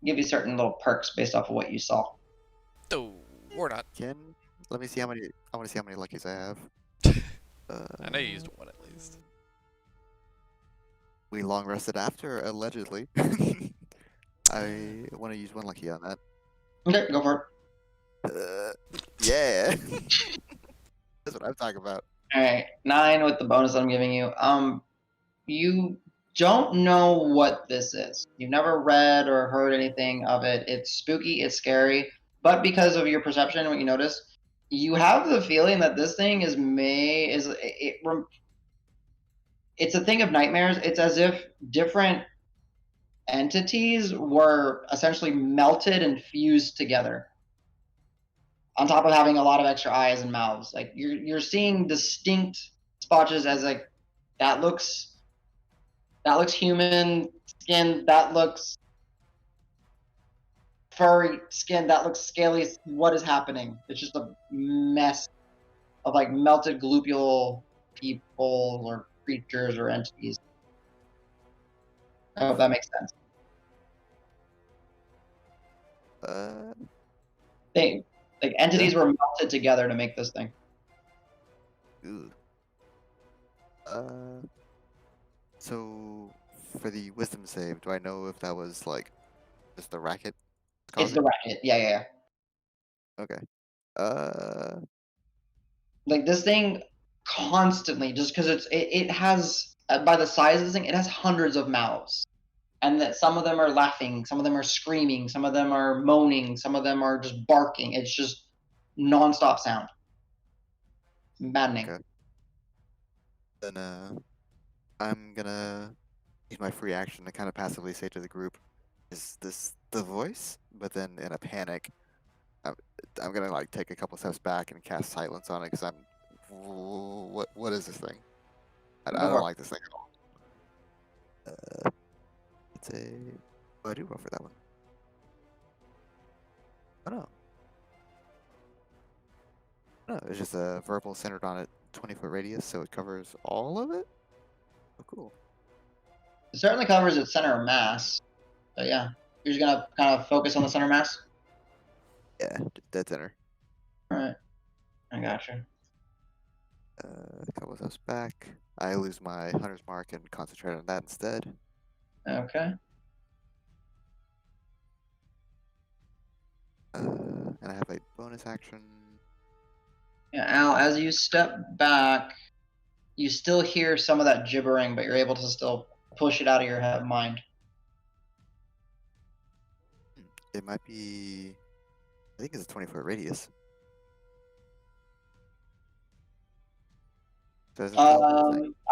Give you certain little perks based off of what you saw. Oh, or not. Let me see how many. I want to see how many luckies I have. I know you used one at least. We long rested after, allegedly. I want to use one lucky on that. Okay, go for Yeah. That's what I'm talking about. it. All right, 9 with the bonus I'm giving you. You don't know what this is. You've never read or heard anything of it. It's spooky, it's scary, but because of your perception, what you notice, you have the feeling that this thing it's a thing of nightmares. It's as if different entities were essentially melted and fused together. On top of having a lot of extra eyes and mouths, like you're seeing distinct spotches as like that looks human skin, that looks furry skin, that looks scaly. What is happening? It's just a mess of like melted gloopule people or creatures or entities. I hope that makes sense. Like entities were melted together to make this thing. Ooh. So for the wisdom save, do I know if that was like just the racket? It's the racket. Yeah. Okay. Like this thing constantly, just because it has by the size of this thing, it has hundreds of mouths, and that some of them are laughing, some of them are screaming, some of them are moaning, some of them are just barking. It's just nonstop sound. Maddening. Okay. Then I'm gonna use my free action to kind of passively say to the group, "Is this the voice?" But then in a panic, I'm gonna like take a couple steps back and cast silence on it because what is this thing? I don't like this thing at all. It's a. Oh, I do roll for that one. Oh no. No, it's just a verbal centered on a 20-foot radius, so it covers all of it. Oh, cool. It certainly covers its center of mass. But yeah, you're just gonna kind of focus on the center mass. Yeah, dead center. All right, I gotcha. A couple steps back. I lose my hunter's mark and concentrate on that instead. Okay. And I have a bonus action. Yeah, Al, as you step back, you still hear some of that gibbering, but you're able to still push it out of your mind. It might be. I think it's a 20-foot radius.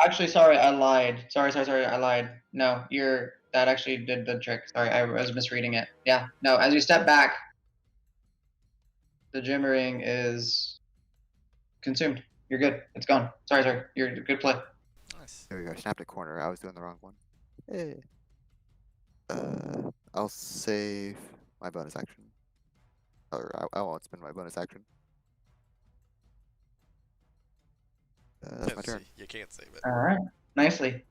Actually, sorry, I lied. Sorry, I lied. No, that actually did the trick. Sorry, I was misreading it. Yeah, no, as you step back, the gibbering is consumed. You're good. It's gone. Sorry. You're good play. Nice. There we go. Snapped a corner. I was doing the wrong one. Hey. I'll save my bonus action. Or I won't spend my bonus action. That's my turn. You can't save it. All right, nicely.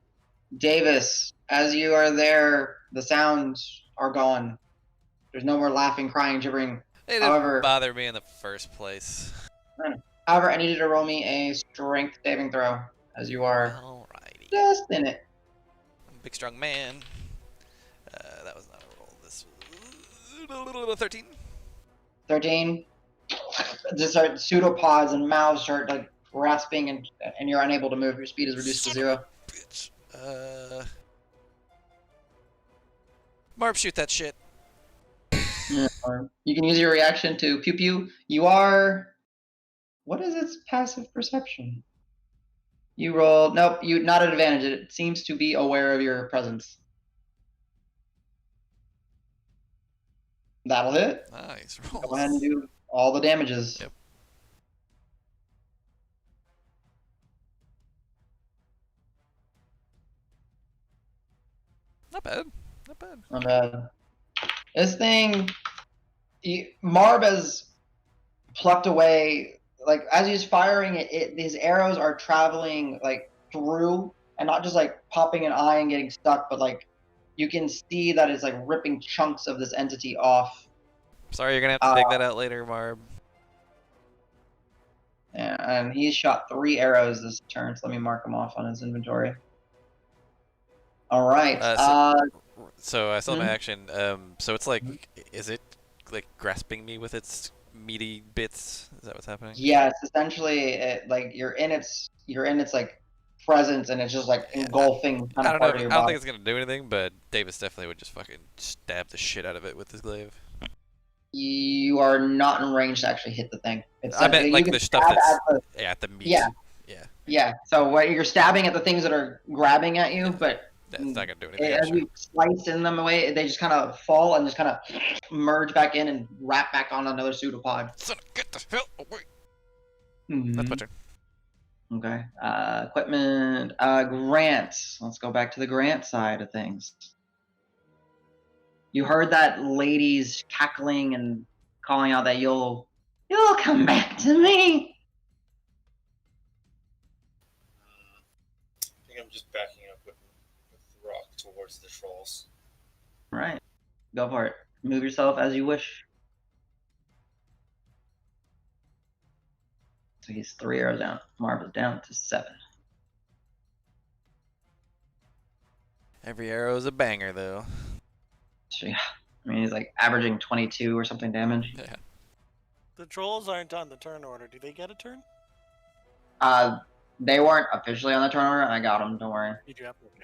Davis, as you are there, the sounds are gone. There's no more laughing, crying, gibbering. It didn't bother me in the first place. However, I need you to roll me a strength saving throw, as you are Alrighty. just in it. I'm a big strong man. That was not a roll. This was 13. 13. Just start pseudopods and mouths start like grasping, and you're unable to move. Your speed is reduced to 0. Bitch. Marv, shoot that shit. Yeah, or you can use your reaction to pew pew. You are. What is its passive perception? You roll. Nope, you not at advantage. It seems to be aware of your presence. That'll hit. Nice Go rolls. ahead and do all the damages. Yep. Not bad. Not bad. Not bad. This thing, Marb has plucked away. Like as he's firing it, his arrows are traveling like through, and not just like popping an eye and getting stuck, but like you can see that it's like ripping chunks of this entity off. Sorry, you're gonna have to dig that out later, Marb. And he's shot 3 arrows this turn, so let me mark them off on his inventory. All right. So I still have my action. So it's like, is it like grasping me with its meaty bits? Is that what's happening? Yes, essentially, like you're in its like presence, and it's just like engulfing kind of part of your I don't body. think it's gonna do anything, but Davis definitely would just fucking stab the shit out of it with his glaive. You are not in range to actually hit the thing. I meant like the stuff that's at the meat. Yeah. So what you're stabbing at the things that are grabbing at you, but that's not gonna do anything. as you slice in them away, they just kind of fall and just kind of merge back in and wrap back on another pseudopod. Son, get the hell away! Mm-hmm. That's my turn. Okay. Equipment. Grant. Let's go back to the Grant side of things. You heard that lady's cackling and calling out that you'll come back to me. I think I'm just backing up with rock towards the trolls. Right. Go for it. Move yourself as you wish. So he's 3 arrows down. Marv is down to 7. Every arrow is a banger, though. So, yeah. I mean, he's like averaging 22 or something damage. Yeah. The trolls aren't on the turn order. Do they get a turn? They weren't officially on the turn order. I got them. Don't worry. You do have to. Okay.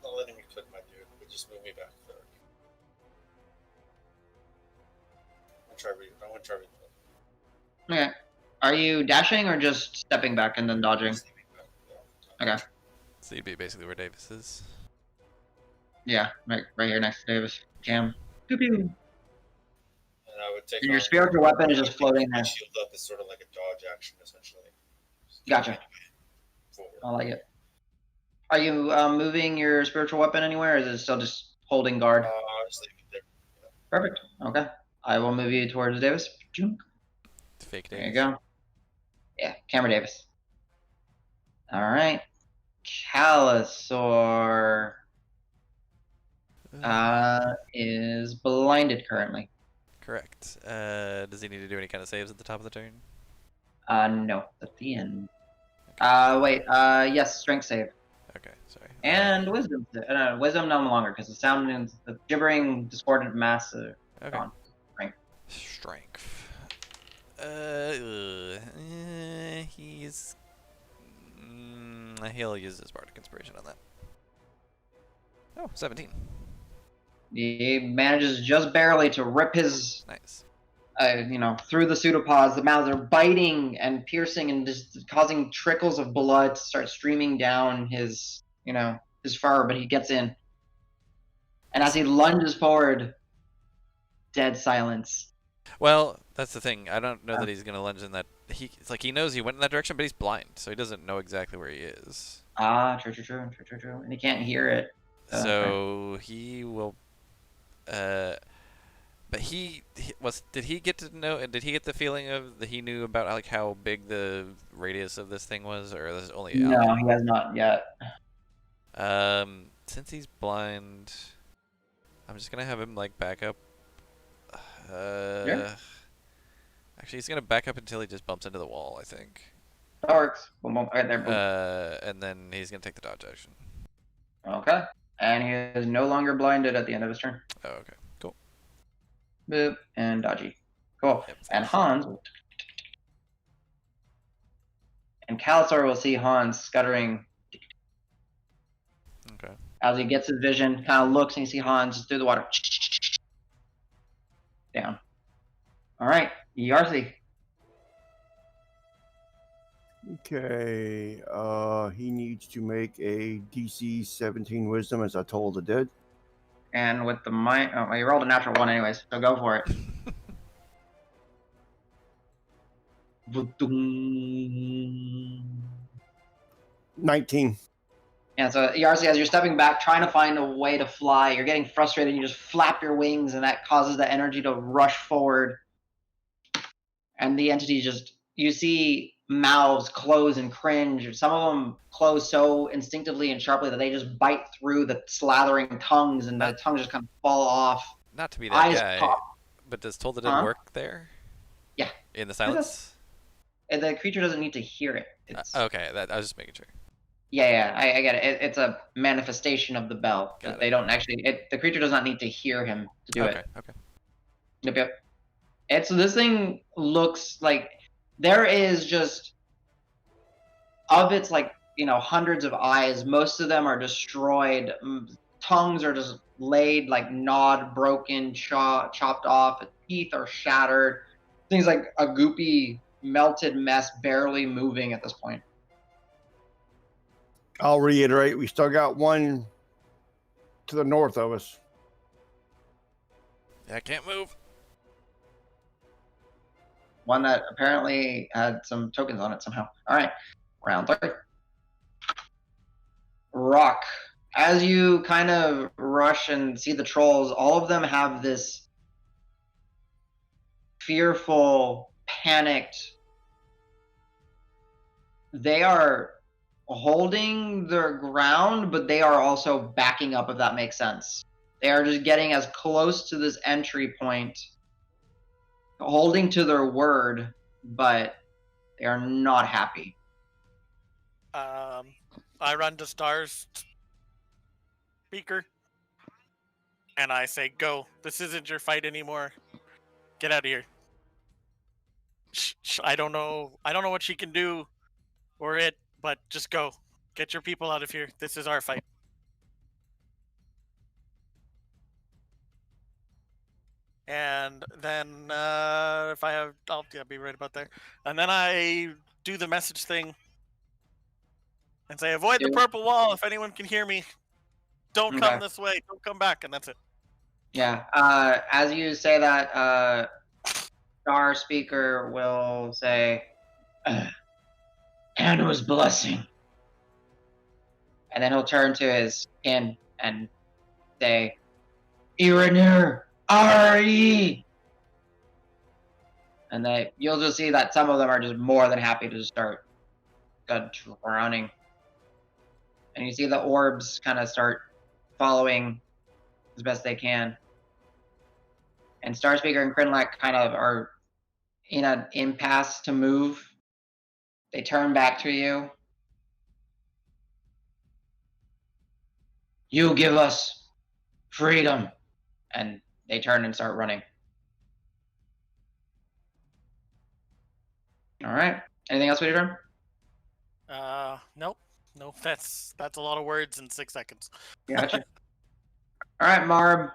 Not letting me click my dude, but just move me back 30. I want to try read. Okay. Are you dashing or just stepping back and then dodging? Okay. So you'd be basically where Davis is. Yeah, right here next to Davis. Jam. Pew pew. And I would take your spiritual weapon is just floating there. Shield up is sort of like a dodge action, essentially. Gotcha. Forward. I like it. Are you moving your spiritual weapon anywhere, or is it still just holding guard? Just leave it there. Yeah. Perfect. Okay. I will move you towards Davis. Fake Davis. There you go. Yeah, Camera Davis. All right. Calisaur is blinded currently. Correct. Does he need to do any kind of saves at the top of the turn? No, at the end. Wait. Yes, strength save. Okay, sorry. And wisdom. Wisdom no longer because the sound and the gibbering discordant mass are gone. Strength. He'll use his bardic inspiration on that. Oh, 17. He manages just barely to rip his nice. Through the pseudopods. The mouths are biting and piercing and just causing trickles of blood to start streaming down his fur, but he gets in. And as he lunges forward, dead silence. Well, that's the thing. I don't know that he's gonna lunge in that. It's like he knows he went in that direction, but he's blind, so he doesn't know exactly where he is. True. And he can't hear it. So he will. But did he get to know? Did he get the feeling of that he knew about like how big the radius of this thing was, or is it only? No, he has not yet. Since he's blind, I'm just gonna have him like back up. Yeah. Actually, he's gonna back up until he just bumps into the wall, I think. That works. Boom, boom. Right there. Boom. And then he's gonna take the dodge action. Okay. And he is no longer blinded at the end of his turn. Oh, okay. Cool. Boop and dodgy. Cool. Yep. And Hans. And Calisaur will see Hans scuttering. Okay. As he gets his vision, kind of looks and you see Hans through the water. Down. All right, Yarthy. Okay. He needs to make a DC 17 Wisdom, as I told the dead. And with the he rolled a natural 1 anyways, so go for it. 19. And so, Yarsi, as you're stepping back, trying to find a way to fly, you're getting frustrated, you just flap your wings, and that causes the energy to rush forward. and the entity just, you see mouths close and cringe. Some of them close so instinctively and sharply that they just bite through the slathering tongues, and the tongues just kind of fall off. Not to be that Eyes guy, pop. but does Toll the Dead Huh? work there? Yeah. In the silence? And the creature doesn't need to hear it. It's, Okay, I was just making sure. yeah, I get it. It's a manifestation of the bell. Got They it. don't actually. The creature does not need to hear him to do it. Okay. Yep. This thing looks like there is just of its hundreds of eyes. Most of them are destroyed. Tongues are just laid, like gnawed, broken, chopped off. Teeth are shattered. Things like a goopy, melted mess, barely moving at this point. I'll reiterate, we still got one to the north of us. Yeah, I can't move. One that apparently had some tokens on it somehow. All right, round 3. Rock. As you kind of rush and see the trolls, all of them have this fearful, panicked. They are holding their ground, but they are also backing up, if that makes sense. They are just getting as close to this entry point, holding to their word, but they are not happy. I run to Star's speaker, and I say, "Go! This isn't your fight anymore. Get out of here." I don't know what she can do, or it, but just go. Get your people out of here. This is our fight. And then if I have, I'll be right about there. And then I do the message thing and say, "Avoid the purple wall. If anyone can hear me, don't come this way. Don't come back." And that's it. Yeah. As you say that, Star Speaker will say, "Anna's blessing," and then he'll turn to his kin and say, "Iranir, Ari," and you'll just see that some of them are just more than happy to start running, and you see the orbs kind of start following as best they can. And Star Speaker and Krinlek kind of are in an impasse to move. They turn back to you. "You give us freedom." And they turn and start running. All right. Anything else for your turn? Nope. That's a lot of words in 6 seconds. Gotcha. All right, Marb.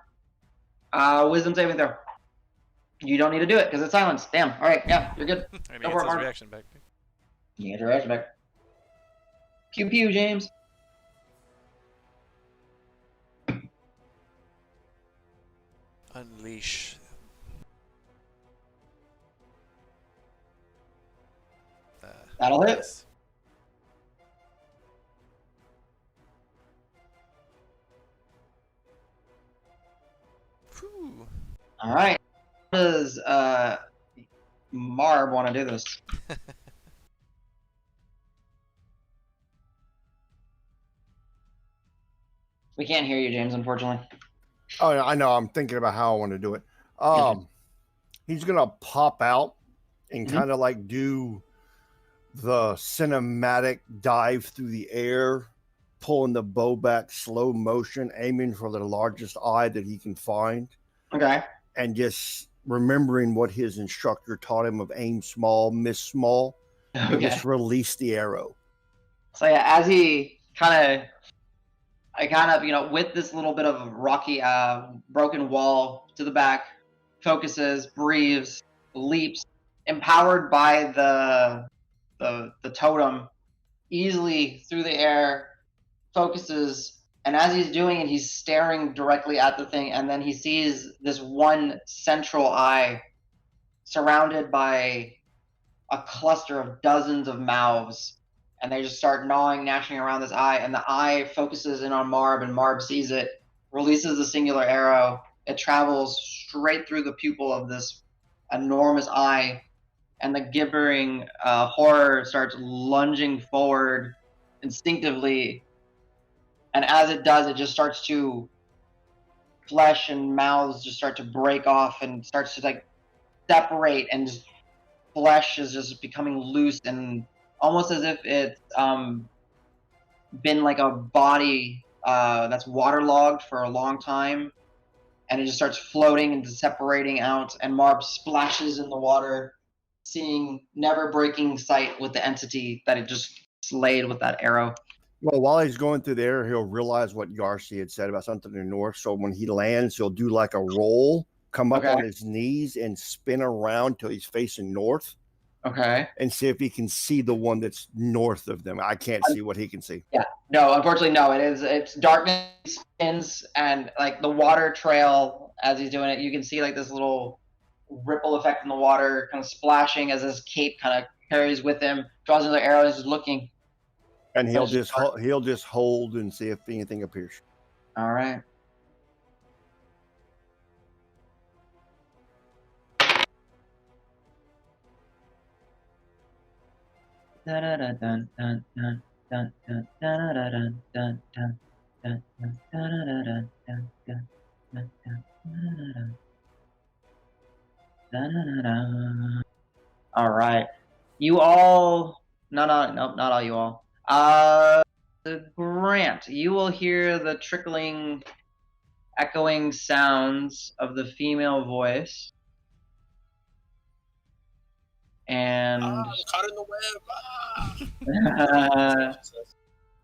Wisdom saving throw. You don't need to do it because it's silence. Damn. All right. Yeah, you're good. I mean, Go it's for it, his Marb. reaction back. You get your reaction back. Pew pew, James. Unleash. That'll hit. Yes. Whew. All right. How does Marb want to do this? We can't hear you, James, unfortunately. Oh, I know. I'm thinking about how I want to do it. He's gonna pop out and kind of like do the cinematic dive through the air, pulling the bow back slow motion, aiming for the largest eye that he can find. Okay. And just remembering what his instructor taught him of aim small, miss small, and just release the arrow. So yeah, as he kind of, with this little bit of rocky, broken wall to the back, focuses, breathes, leaps, empowered by the totem, easily through the air, focuses, and as he's doing it, he's staring directly at the thing, and then he sees this one central eye surrounded by a cluster of dozens of mouths, and they just start gnawing, gnashing around this eye, and the eye focuses in on Marb, and Marb sees it, releases the singular arrow. It travels straight through the pupil of this enormous eye, and the gibbering horror starts lunging forward instinctively. And as it does, it just starts to flesh and mouths just start to break off and starts to like separate, and just flesh is just becoming loose and almost as if it's been like a body that's waterlogged for a long time, and it just starts floating and separating out, and Marb splashes in the water, seeing never breaking sight with the entity that it just slayed with that arrow. Well, while he's going through there, he'll realize what Garcia had said about something in the north. So when he lands, he'll do like a roll, come up Okay. on his knees, and spin around till he's facing north, Okay. and see if he can see the one that's north of them. I can't see what he can see. Yeah. No, unfortunately, no. It's darkness spins, and like the water trail as he's doing it, you can see like this little ripple effect in the water, kind of splashing as his cape kind of carries with him. Draws another arrow, and is just looking. And he'll Finish just hold and see if anything appears. All right. All right. You all, no, not all you all. Grant, you will hear the trickling, echoing sounds of the female voice. And I'm caught in the web. Ah!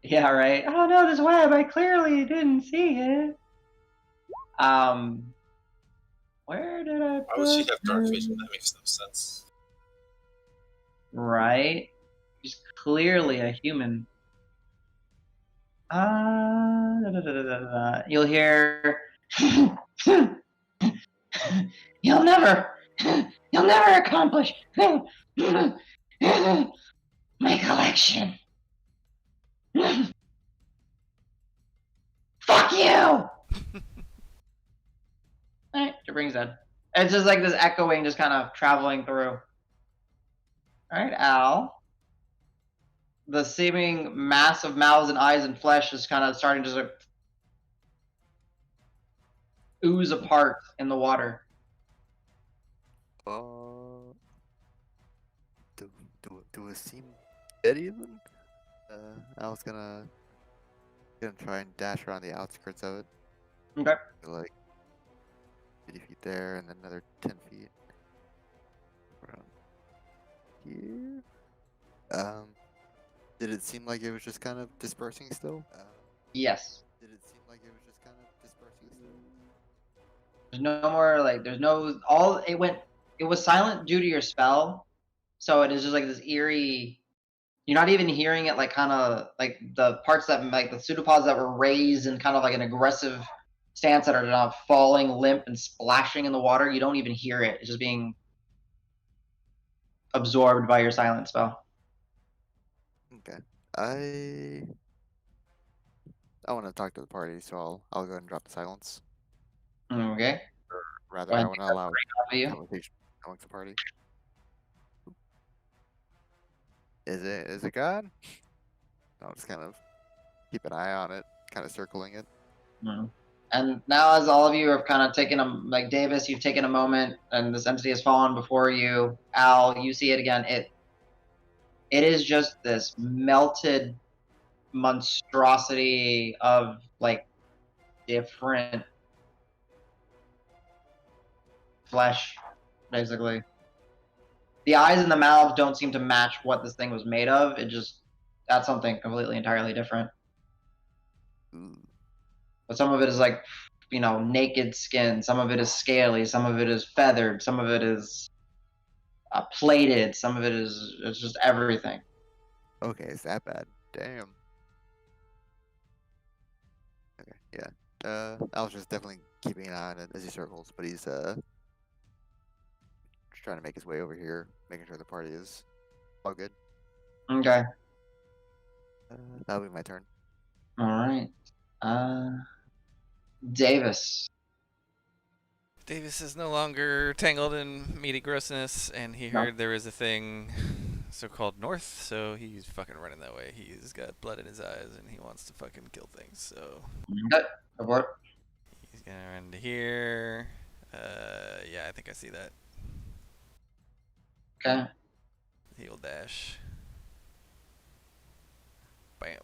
yeah, right. Oh no, this web! I clearly didn't see it. Where did I? Why would she put have dark her? vision? That makes no sense. Right. She's clearly a human. You'll hear. You'll never accomplish my collection. Fuck you! Alright, it brings that. It's just like this echoing, just kind of traveling through. Alright, Al. The seeming mass of mouths and eyes and flesh is kind of starting to sort of ooze apart in the water. Do it seem dead even? I was gonna try and dash around the outskirts of it. Okay. Like 50 feet there, and then another 10 feet around here. Did it seem like it was just kind of dispersing still? Yes. Did it seem like it was just kind of dispersing still? There's no more, like, there's no, it was silent due to your spell, so it is just like this eerie, you're not even hearing it, like, kind of, like, the parts that, like, the pseudopods that were raised in kind of like an aggressive stance that are now falling limp and splashing in the water, you don't even hear it. It's just being absorbed by your silent spell. Okay. I want to talk to the party, so I'll go ahead and drop the silence. Okay. Or rather, Go I ahead want and to allow for you. conversation amongst the party. Is it God? I'll just kind of keep an eye on it, kind of circling it. Mm. And now, as all of you have kind of taken like Davis, you've taken a moment, and this entity has fallen before you. Al, you see it again. It is just this melted monstrosity of like different flesh, basically. The eyes and the mouths don't seem to match what this thing was made of. That's something completely entirely different. Ooh. But some of it is like, naked skin. Some of it is scaly. Some of it is feathered. Some of it is plated. Some of it it's just everything. Okay, it's that bad. Damn. Okay, yeah. I was just definitely keeping an eye on it as he circles, but he's just trying to make his way over here, making sure the party is all good. Okay. That'll be my turn. All right. Davis. Davis is no longer tangled in meaty grossness, and he heard there is a thing so-called north, so he's fucking running that way. He's got blood in his eyes, and he wants to fucking kill things, so... Okay, go for it. He's gonna run to here. Yeah, I think I see that. Okay. He'll dash. Bam.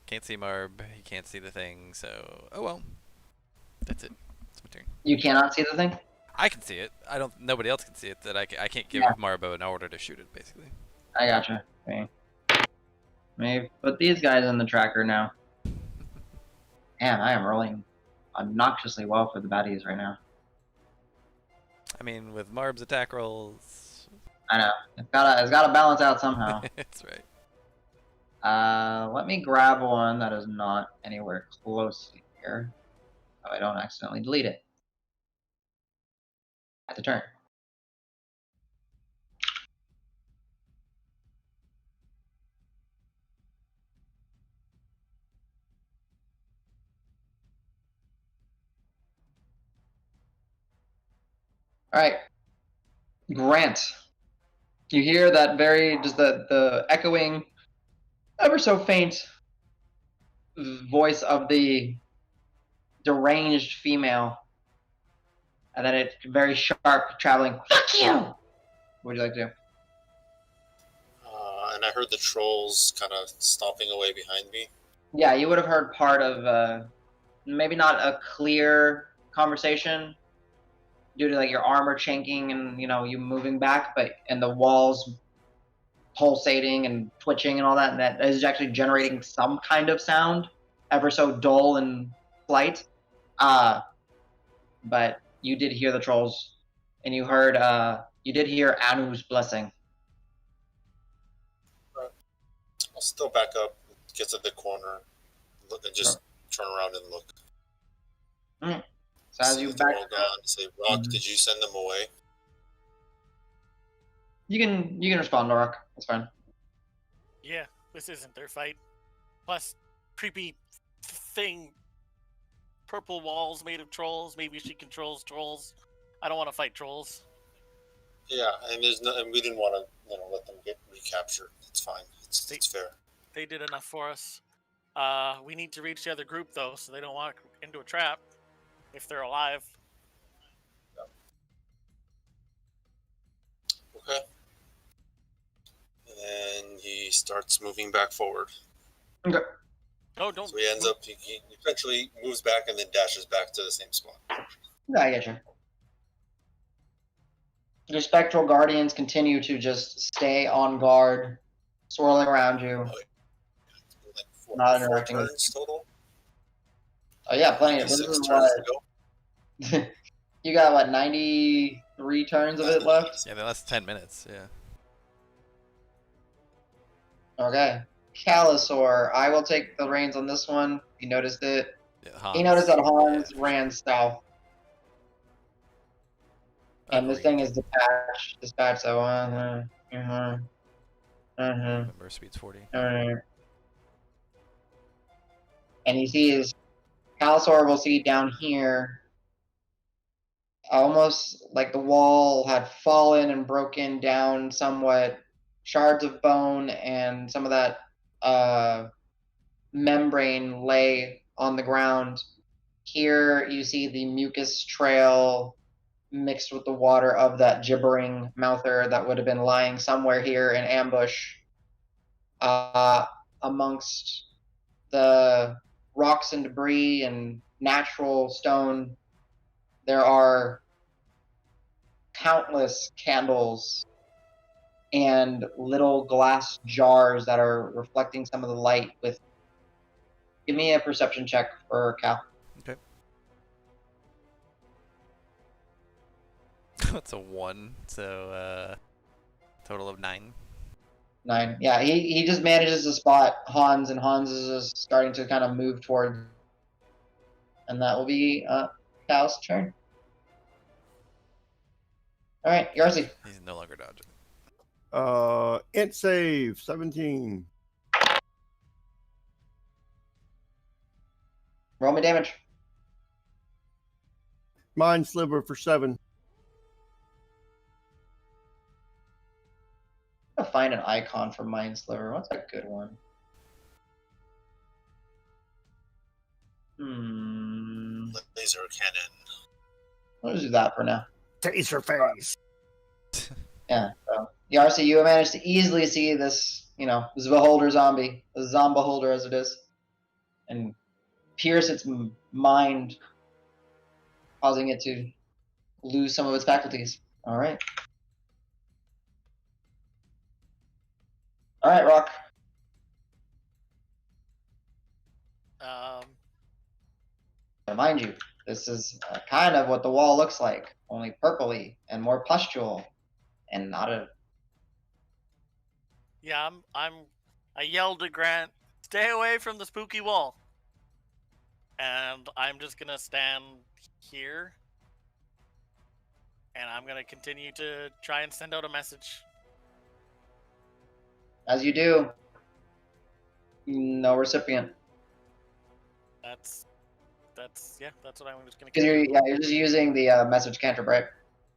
Can't see Marb. He can't see the thing, so... Oh well. That's it. It's my turn. You cannot see the thing? I can see it. I don't... Nobody else can see it. That I can't give Marbo an order to shoot it, basically. I gotcha. Okay. Let me put these guys in the tracker now. Man, I am rolling obnoxiously well for the baddies right now. I mean, with Marb's attack rolls... I know. It's gotta balance out somehow. That's right. Let me grab one that is not anywhere close to here, so I don't accidentally delete it. At the turn. All right, Grant. You hear that just the echoing, ever so faint voice of the deranged female, and then it's very sharp, traveling. Fuck you! What would you like to do? And I heard the trolls kind of stomping away behind me. Yeah, you would have heard part of maybe not a clear conversation due to like your armor chinking and you moving back, but and the walls pulsating and twitching and all that, and that is actually generating some kind of sound, ever so dull and slight. But you did hear the trolls, and you did hear Anu's blessing. I'll still back up, get to the corner, look, and just turn around and look. Mm. So as you back up, say, Rock, did you send them away? You can respond to Rock. That's fine. Yeah, this isn't their fight. Plus, creepy thing. Purple walls made of trolls. Maybe she controls trolls. I don't want to fight trolls. Yeah, and we didn't want to, let them get recaptured. It's fine. It's fair. They did enough for us. We need to reach the other group though, so they don't walk into a trap if they're alive. Okay. And then he starts moving back forward. Okay. Oh, don't. So he ends up, he eventually moves back and then dashes back to the same spot. Yeah, I get you. Your spectral guardians continue to just stay on guard, swirling around you. Like Not 4 interacting with turns total? Oh yeah, plenty of 6 this is turns what to go? you got. What, 93 turns of it left? Yeah, they last 10 minutes, yeah. Okay. Calisaur, I will take the reins on this one. He noticed it. Yeah, He noticed that Hans ran south. And this thing is dispatched, so Remember, speed's 40. And he sees Calisaur will see down here, almost like the wall had fallen and broken down somewhat, shards of bone and some of that membrane lay on the ground. Here you see the mucus trail mixed with the water of that gibbering mouther that would have been lying somewhere here in ambush. Amongst the rocks and debris and natural stone, there are countless candles and little glass jars that are reflecting some of the light with... Give me a perception check for Cal. Okay. That's a 1, so total of 9. 9. Yeah, he just manages to spot Hans, and Hans is just starting to kind of move toward. And that will be Cal's turn. All right, Yarsi. He's no longer dodging. Int save 17. Roll me damage. Mind sliver for 7. I'm gonna find an icon for Mind Sliver. What's a good one? Laser cannon. Let's do that for now. Taser face. Yeah. So, Yarsi, you managed to easily see this, this beholder zombie, the zombeholder as it is, and pierce its mind, causing it to lose some of its faculties. All right. All right, Rock. Now, mind you, this is kind of what the wall looks like, only purpley and more pustule, and not a. Yeah, I yelled to Grant, "Stay away from the spooky wall." And I'm just gonna stand here, and I'm gonna continue to try and send out a message. As you do, no recipient. That's what I'm just gonna. Because you're just using the message cantrip, right?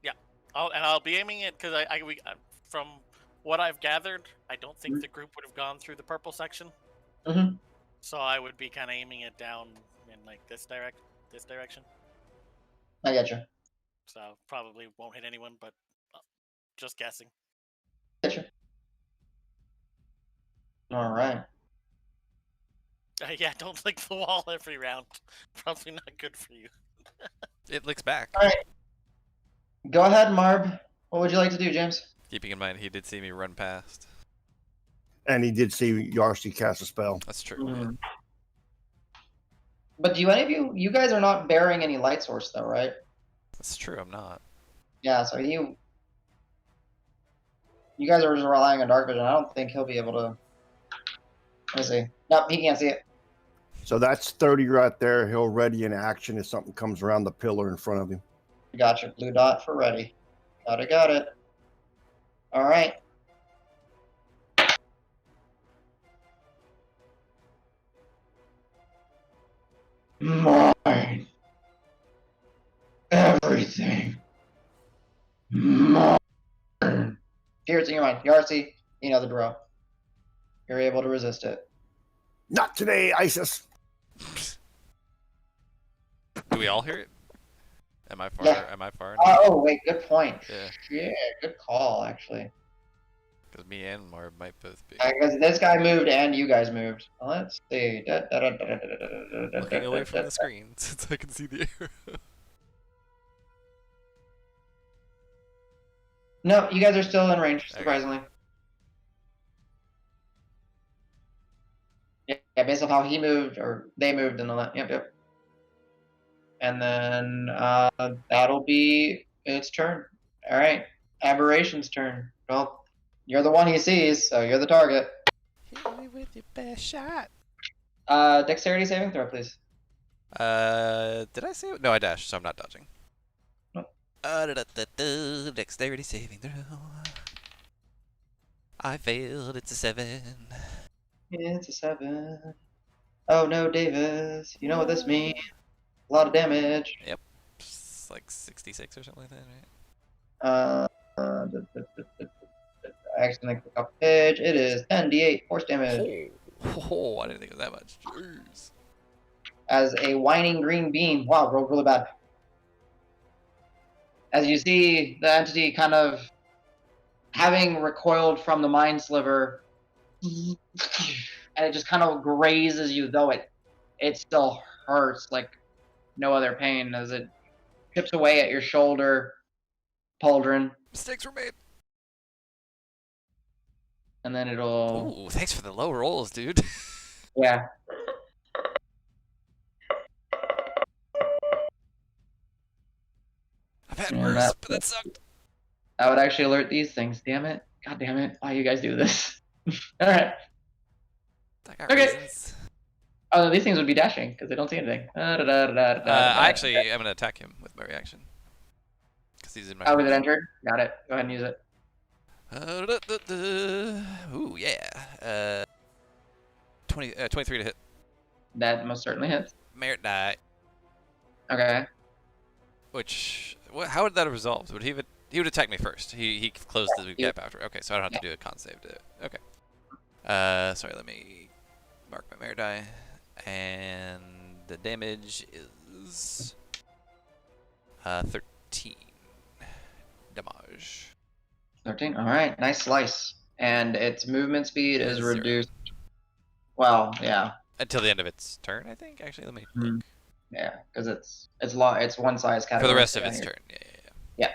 Yeah, I'll be aiming it because from what I've gathered, I don't think the group would have gone through the purple section. Mm-hmm. So I would be kind of aiming it down in like this direction. I get you. So probably won't hit anyone, but just guessing. Get you. All right. Yeah, don't lick the wall every round. Probably not good for you. It licks back. All right. Go ahead, Marb. What would you like to do, James? Keeping in mind he did see me run past. And he did see Yarsi cast a spell. That's true. Mm-hmm. But do any of you guys are not bearing any light source though, right? That's true, I'm not. Yeah, so you guys are just relying on dark vision. I don't think he'll be able to. Let me see. Nope, he can't see it. So that's 30 right there. He'll ready in action if something comes around the pillar in front of him. Gotcha. Blue dot for ready. Got it. All right. Mine. Everything. Mine. Here's in your mind. Yarsi, you know the drill. You're able to resist it. Not today, Isis. Do we all hear it? Am I far? Yeah. Am I far enough? Oh, wait, good point. Yeah. Yeah, good call, actually. Because me and Marv might both be. Because this guy moved and you guys moved. Let's see. Looking away from the screen since I can see the arrow. No, you guys are still in range, surprisingly. Yeah, based on how he moved, or they moved in the left. Yep. And then that'll be its turn. All right, Aberration's turn. Well, you're the one he sees, so you're the target. Hit me with your best shot. Dexterity saving throw, please. Did I say it? No, I dashed, so I'm not dodging. Nope. Dexterity saving throw. I failed. It's a 7. It's a 7. Oh no, Davis. You know what this means. A lot of damage. Yep. It's like 66 or something like that, right? I accidentally clicked off the page. It is 10d8 force damage. Oh, I didn't think it was that much. Jeez. As a whining green beam. Wow, rolled really bad. As you see the entity kind of having recoiled from the mind sliver, and it just kind of grazes you, though it still hurts like no other pain as it chips away at your shoulder, pauldron. Mistakes were made. And then it'll... Ooh, thanks for the low rolls, dude. Yeah. I've had worse, but that sucked. I would actually alert these things. Damn it. God damn it. Why you guys do this? Alright. I got Okay. reasons. Oh, these things would be dashing because they don't see anything. I actually am going to attack him with my reaction. Because he's in my Oh, was it entered? Got it. Go ahead and use it. Ooh, yeah. 23 to hit. That most certainly hits. merit die. Okay. Which how would that have resolved? Would he would attack me first? He closed the gap after. Okay, so I don't have to do a con save to do it. Okay. Sorry. Let me mark my merit die, and the damage is 13 damage. 13. All right. Nice slice. And its movement speed is 0. reduced. Well, yeah. Until the end of its turn, I think. Actually, let me look. Mhm. Yeah, because it's one size category. For the rest of down its here. turn. Yeah.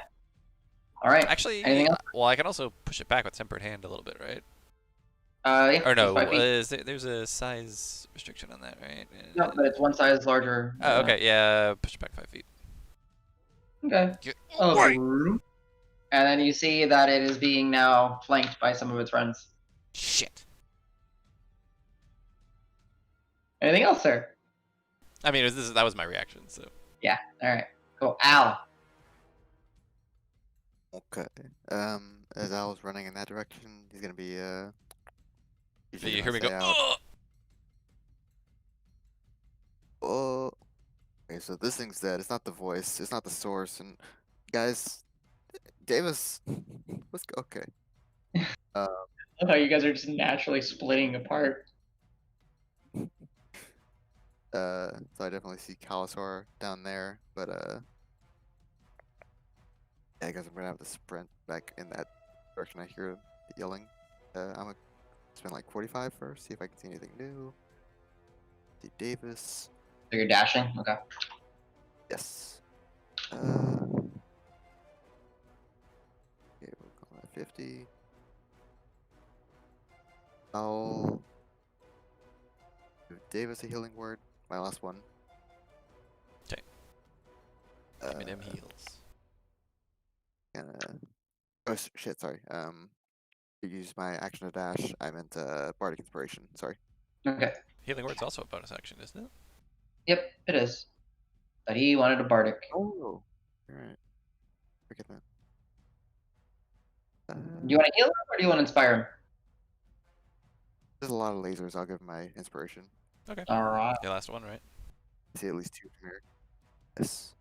All right. Actually, Anything else? well, I can also push it back with tempered hand a little bit, right? Yeah. Or no, 5 feet. there's a size restriction on that, right? No, but it's one size larger. Oh, okay, yeah, push it back 5 feet. Okay. Get Oh, away! and then you see that it is being now flanked by some of its friends. Shit. Anything else, sir? I mean, that was my reaction, so. Yeah. All right. Cool. Al. Okay. As I was running in that direction, he's gonna be he's just You gonna hear me go, say out, "Ugh!" oh. Okay, so this thing's dead. It's not the voice. It's not the source. And guys, Davis, let's go. Okay. Oh, you guys are just naturally splitting apart. So I definitely see Calasor down there, but yeah, I guess I'm gonna have to sprint back in that direction. I hear the yelling. I'm gonna spend like 45 first, see if I can see anything new. See Davis. So you're dashing? Okay. Yes. Okay, we'll call that 50. I'll give Davis a healing word. My last one. 'Kay. Give me them heals. Oh shit! Sorry. To use my action to dash. I meant bardic inspiration. Sorry. Okay. Healing word's also a bonus action, isn't it? Yep, it is. But he wanted a bardic. Oh. All right. Forget that. Do you want to heal him or do you want to inspire him? There's a lot of lasers. I'll give him my inspiration. Okay. All right. Your last one, right? I see at least 2 from here. Yes.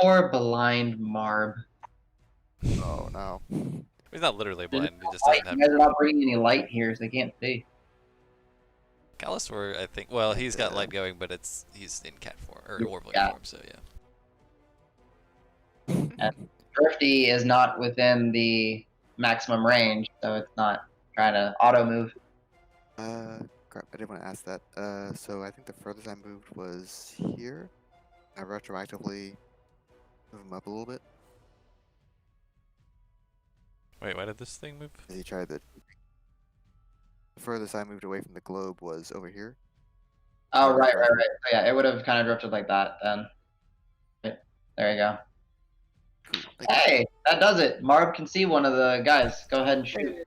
Poor blind Marb. Oh no. He's not literally blind. He just Light. doesn't You guys have. are not bringing any light here, so they can't see. Calasor, I think. Well, he's got light going, but he's in cat form or orbital Yeah. form, so yeah. And Thrifty is not within the maximum range, so it's not trying to auto move. Crap, I didn't want to ask that. So I think the furthest I moved was here. I retroactively move him up a little bit. Wait, why did this thing move? He tried the furthest I moved away from the globe was over here. Oh, right. So yeah, it would have kind of drifted like that then. There you go. Cool. Thank you. Hey, that does it. Marb can see one of the guys. Go ahead and shoot.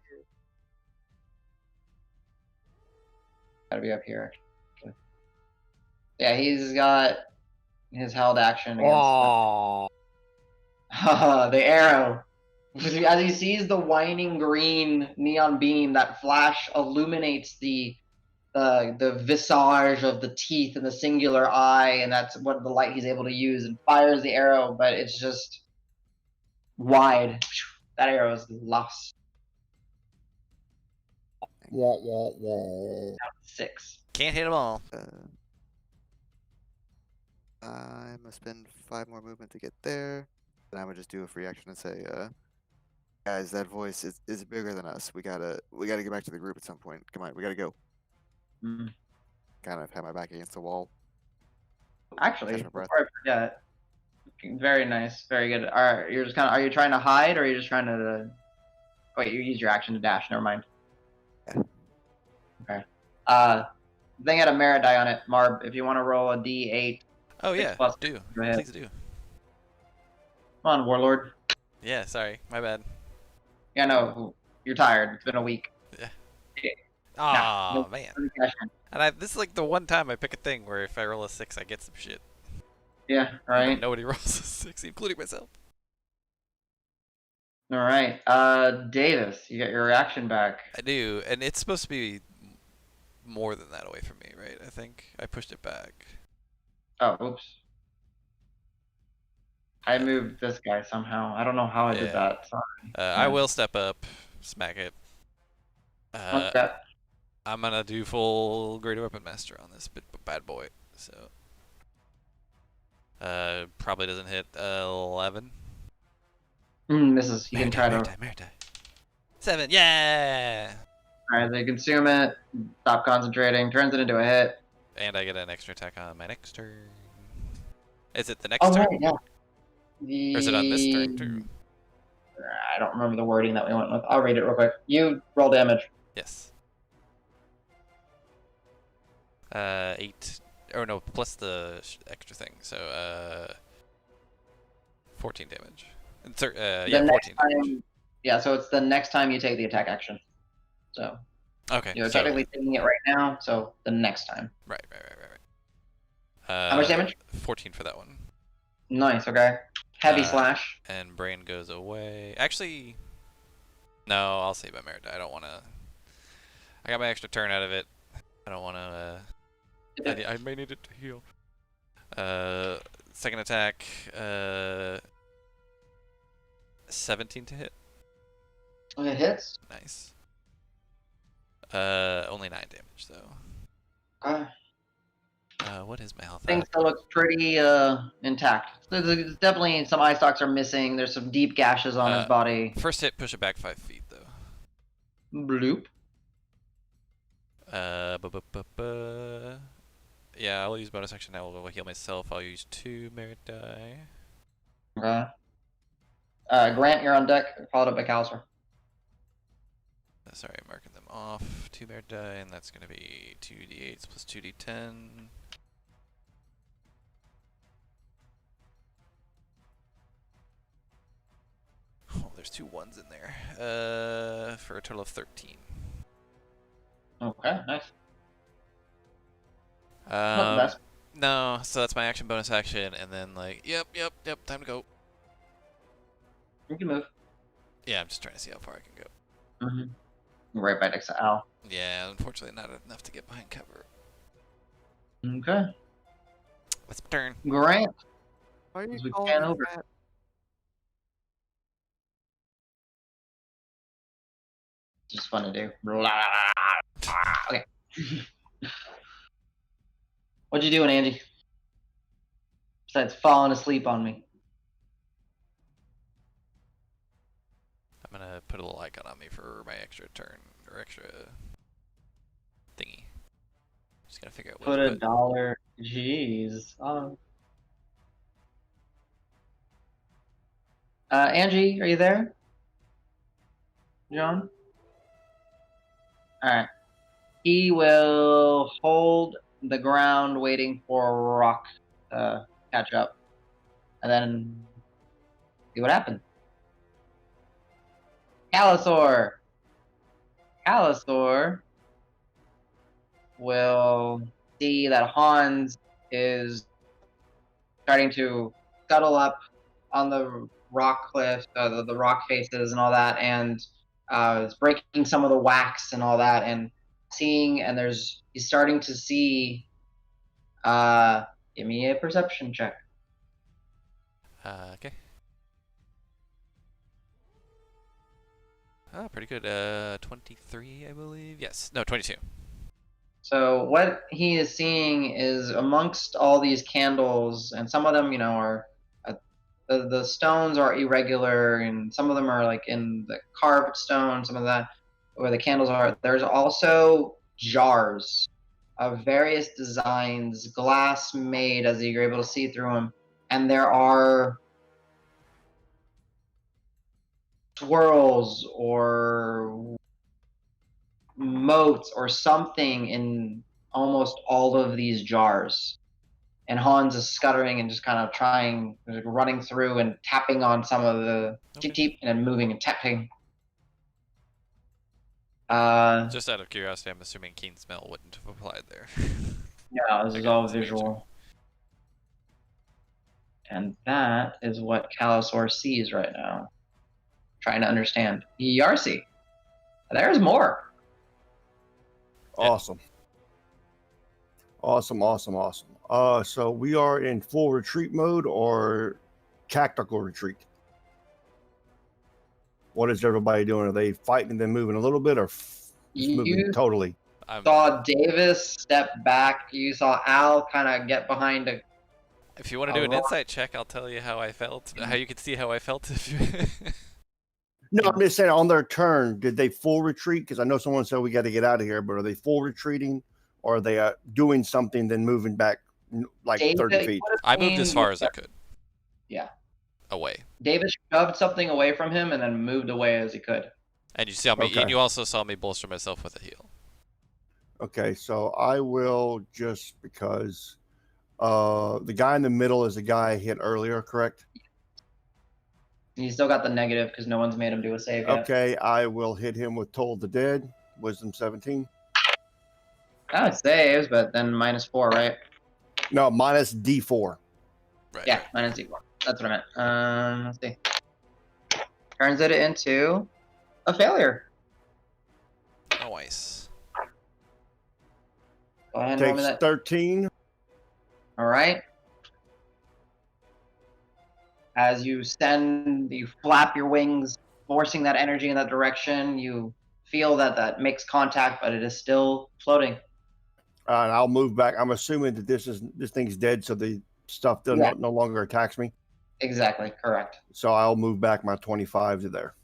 Gotta be up here. Actually. Yeah, he's got his held action against the arrow. As he sees the whining green neon beam, that flash illuminates the visage of the teeth and the singular eye, and that's what the light he's able to use, and fires the arrow, but it's just wide. That arrow is lost. Wah, wah, wah. 6. Can't hit them all. I'm gonna spend 5 more movement to get there. Then I'm gonna just do a free action and say, guys, that voice is bigger than us. We gotta get back to the group at some point. Come on, we gotta go. Mm. Kind of have my back against the wall. Actually, Catch my before breath. I forget, very nice, very good. All right, you're just kind of. Are you trying to hide, or are you just trying to? Wait, you use your action to dash. Never mind. Yeah. Okay. Thing had a merit die on it, Marb. If you want to roll a D8. Oh yeah, plus, do. go ahead. Please do. Come on, Warlord. Yeah, sorry, my bad. Yeah, no, you're tired. It's been a week. Oh no, man. cash in. And this is like the one time I pick a thing where if I roll a 6, I get some shit. Yeah, right. Nobody rolls a 6, including myself. All right. Davis, you got your reaction back. I do, and it's supposed to be more than that away from me, right? I think I pushed it back. Oh, oops. I moved this guy somehow. I don't know how I did Yeah. that. Sorry. I will step up, smack it. Okay. I'm gonna do full Greater Weapon Master on this bad boy. So, probably doesn't hit 11. Misses. You can try to. Merita. 7. Yeah. Alright, they consume it. Stop concentrating. Turns it into a hit. And I get an extra attack on my next turn. Is it the next Oh turn? right, yeah. Or is it on this turn too? I don't remember the wording that we went with. I'll read it real quick. You roll damage. Yes. 8. Oh no, plus the extra thing. So 14 damage. Yeah, 14 damage. Yeah, so it's the next time you take the attack action. So Okay. you're so, technically taking it right now, so the next time. Right. How much damage? 14 for that one. Nice, okay. Heavy slash. And brain goes away. Actually, no, I'll save my merit die. I don't want to. I got my extra turn out of it. I don't want to. I may need it to heal. Second attack. 17 to hit. It hits. Nice. Only 9 damage though. What is my health? Things still looks pretty intact. There's definitely some eye stalks are missing. There's some deep gashes on his body. First hit, push it back 5 feet though. Bloop. Yeah, I'll use bonus action. I will heal myself. I'll use 2 merit die. Okay. Grant, you're on deck. Followed up by Callister. Sorry, I'm marking them off. 2 merit die, and that's going to be 2d8s plus 2d10. Oh, there's 2 1s in there. For a total of 13. Okay, nice. Not the best. No, so that's my action, bonus action, and then like, yep, time to go. You can move. Yeah, I'm just trying to see how far I can go. Mm-hmm. Right by next to Al. Yeah, unfortunately not enough to get behind cover. Okay. Let's turn. Grant. Why are you As we calling pan me over. fat? Just fun to do. Okay. What you doing, Angie? Besides falling asleep on me. I'm gonna put a little icon on me for my extra turn or extra thingy. Just gotta figure out what Put to a put. dollar. Jeez. Angie, are you there? John? Alright. He will hold the ground waiting for Rock to catch up. And then see what happens. Calisaur will see that Hans is starting to scuttle up on the rock cliff, the rock faces and all that, and is breaking some of the wax and all that, and seeing, and he's starting to see. Give me a perception check. Okay. Oh, pretty good. 23, I believe. Yes. No, 22. So what he is seeing is amongst all these candles, and some of them, are the stones are irregular, and some of them are like in the carved stone, some of that where the candles are. There's also jars of various designs, glass made as you're able to see through them, and there are swirls or motes or something in almost all of these jars. And Hans is scuttering and just kind of running through and tapping on some of the cheap and then moving and tapping. Just out of curiosity, I'm assuming keen smell wouldn't have applied there. Yeah, this is all visual. And that is what Calisaur sees right now. Trying to understand. Yarcy. There's more. Awesome. Awesome. So we are in full retreat mode or tactical retreat? What is everybody doing? Are they fighting and then moving a little bit, or just moving You totally? saw Davis step back. You saw Al kind of get behind a. If you want to do an insight check, I'll tell you how I felt. How you could see how I felt if you. No, I'm just saying on their turn, did they full retreat? Because I know someone said we got to get out of here, but are they full retreating, or are they doing something then moving back like 30 feet? I moved as far as I could. Yeah. Away. Davis shoved something away from him and then moved away as he could. And you saw me. Okay. And you also saw me bolster myself with a heal. Okay, so I will just because the guy in the middle is the guy I hit earlier, correct? He still got the negative because no one's made him do a save yet. Okay, I will hit him with Toll the Dead, Wisdom 17. It saves, but then -4, right? No, minus D4. Right. Yeah, -D4. That's what I meant. Let's see. Turns it into a failure. Nice. Go ahead and roll me Takes that. 13. All right. As you flap your wings, forcing that energy in that direction, you feel that makes contact, but it is still floating. And I'll move back. I'm assuming that this thing's dead, so the stuff no longer attacks me. Exactly, correct. So I'll move back my 25 to there.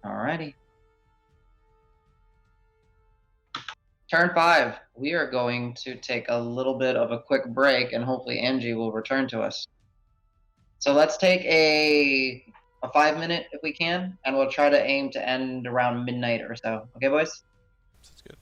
Alrighty. Turn 5. We are going to take a little bit of a quick break, and hopefully Angie will return to us. So let's take a 5-minute if we can, and we'll try to aim to end around midnight or so. Okay, boys? Sounds good.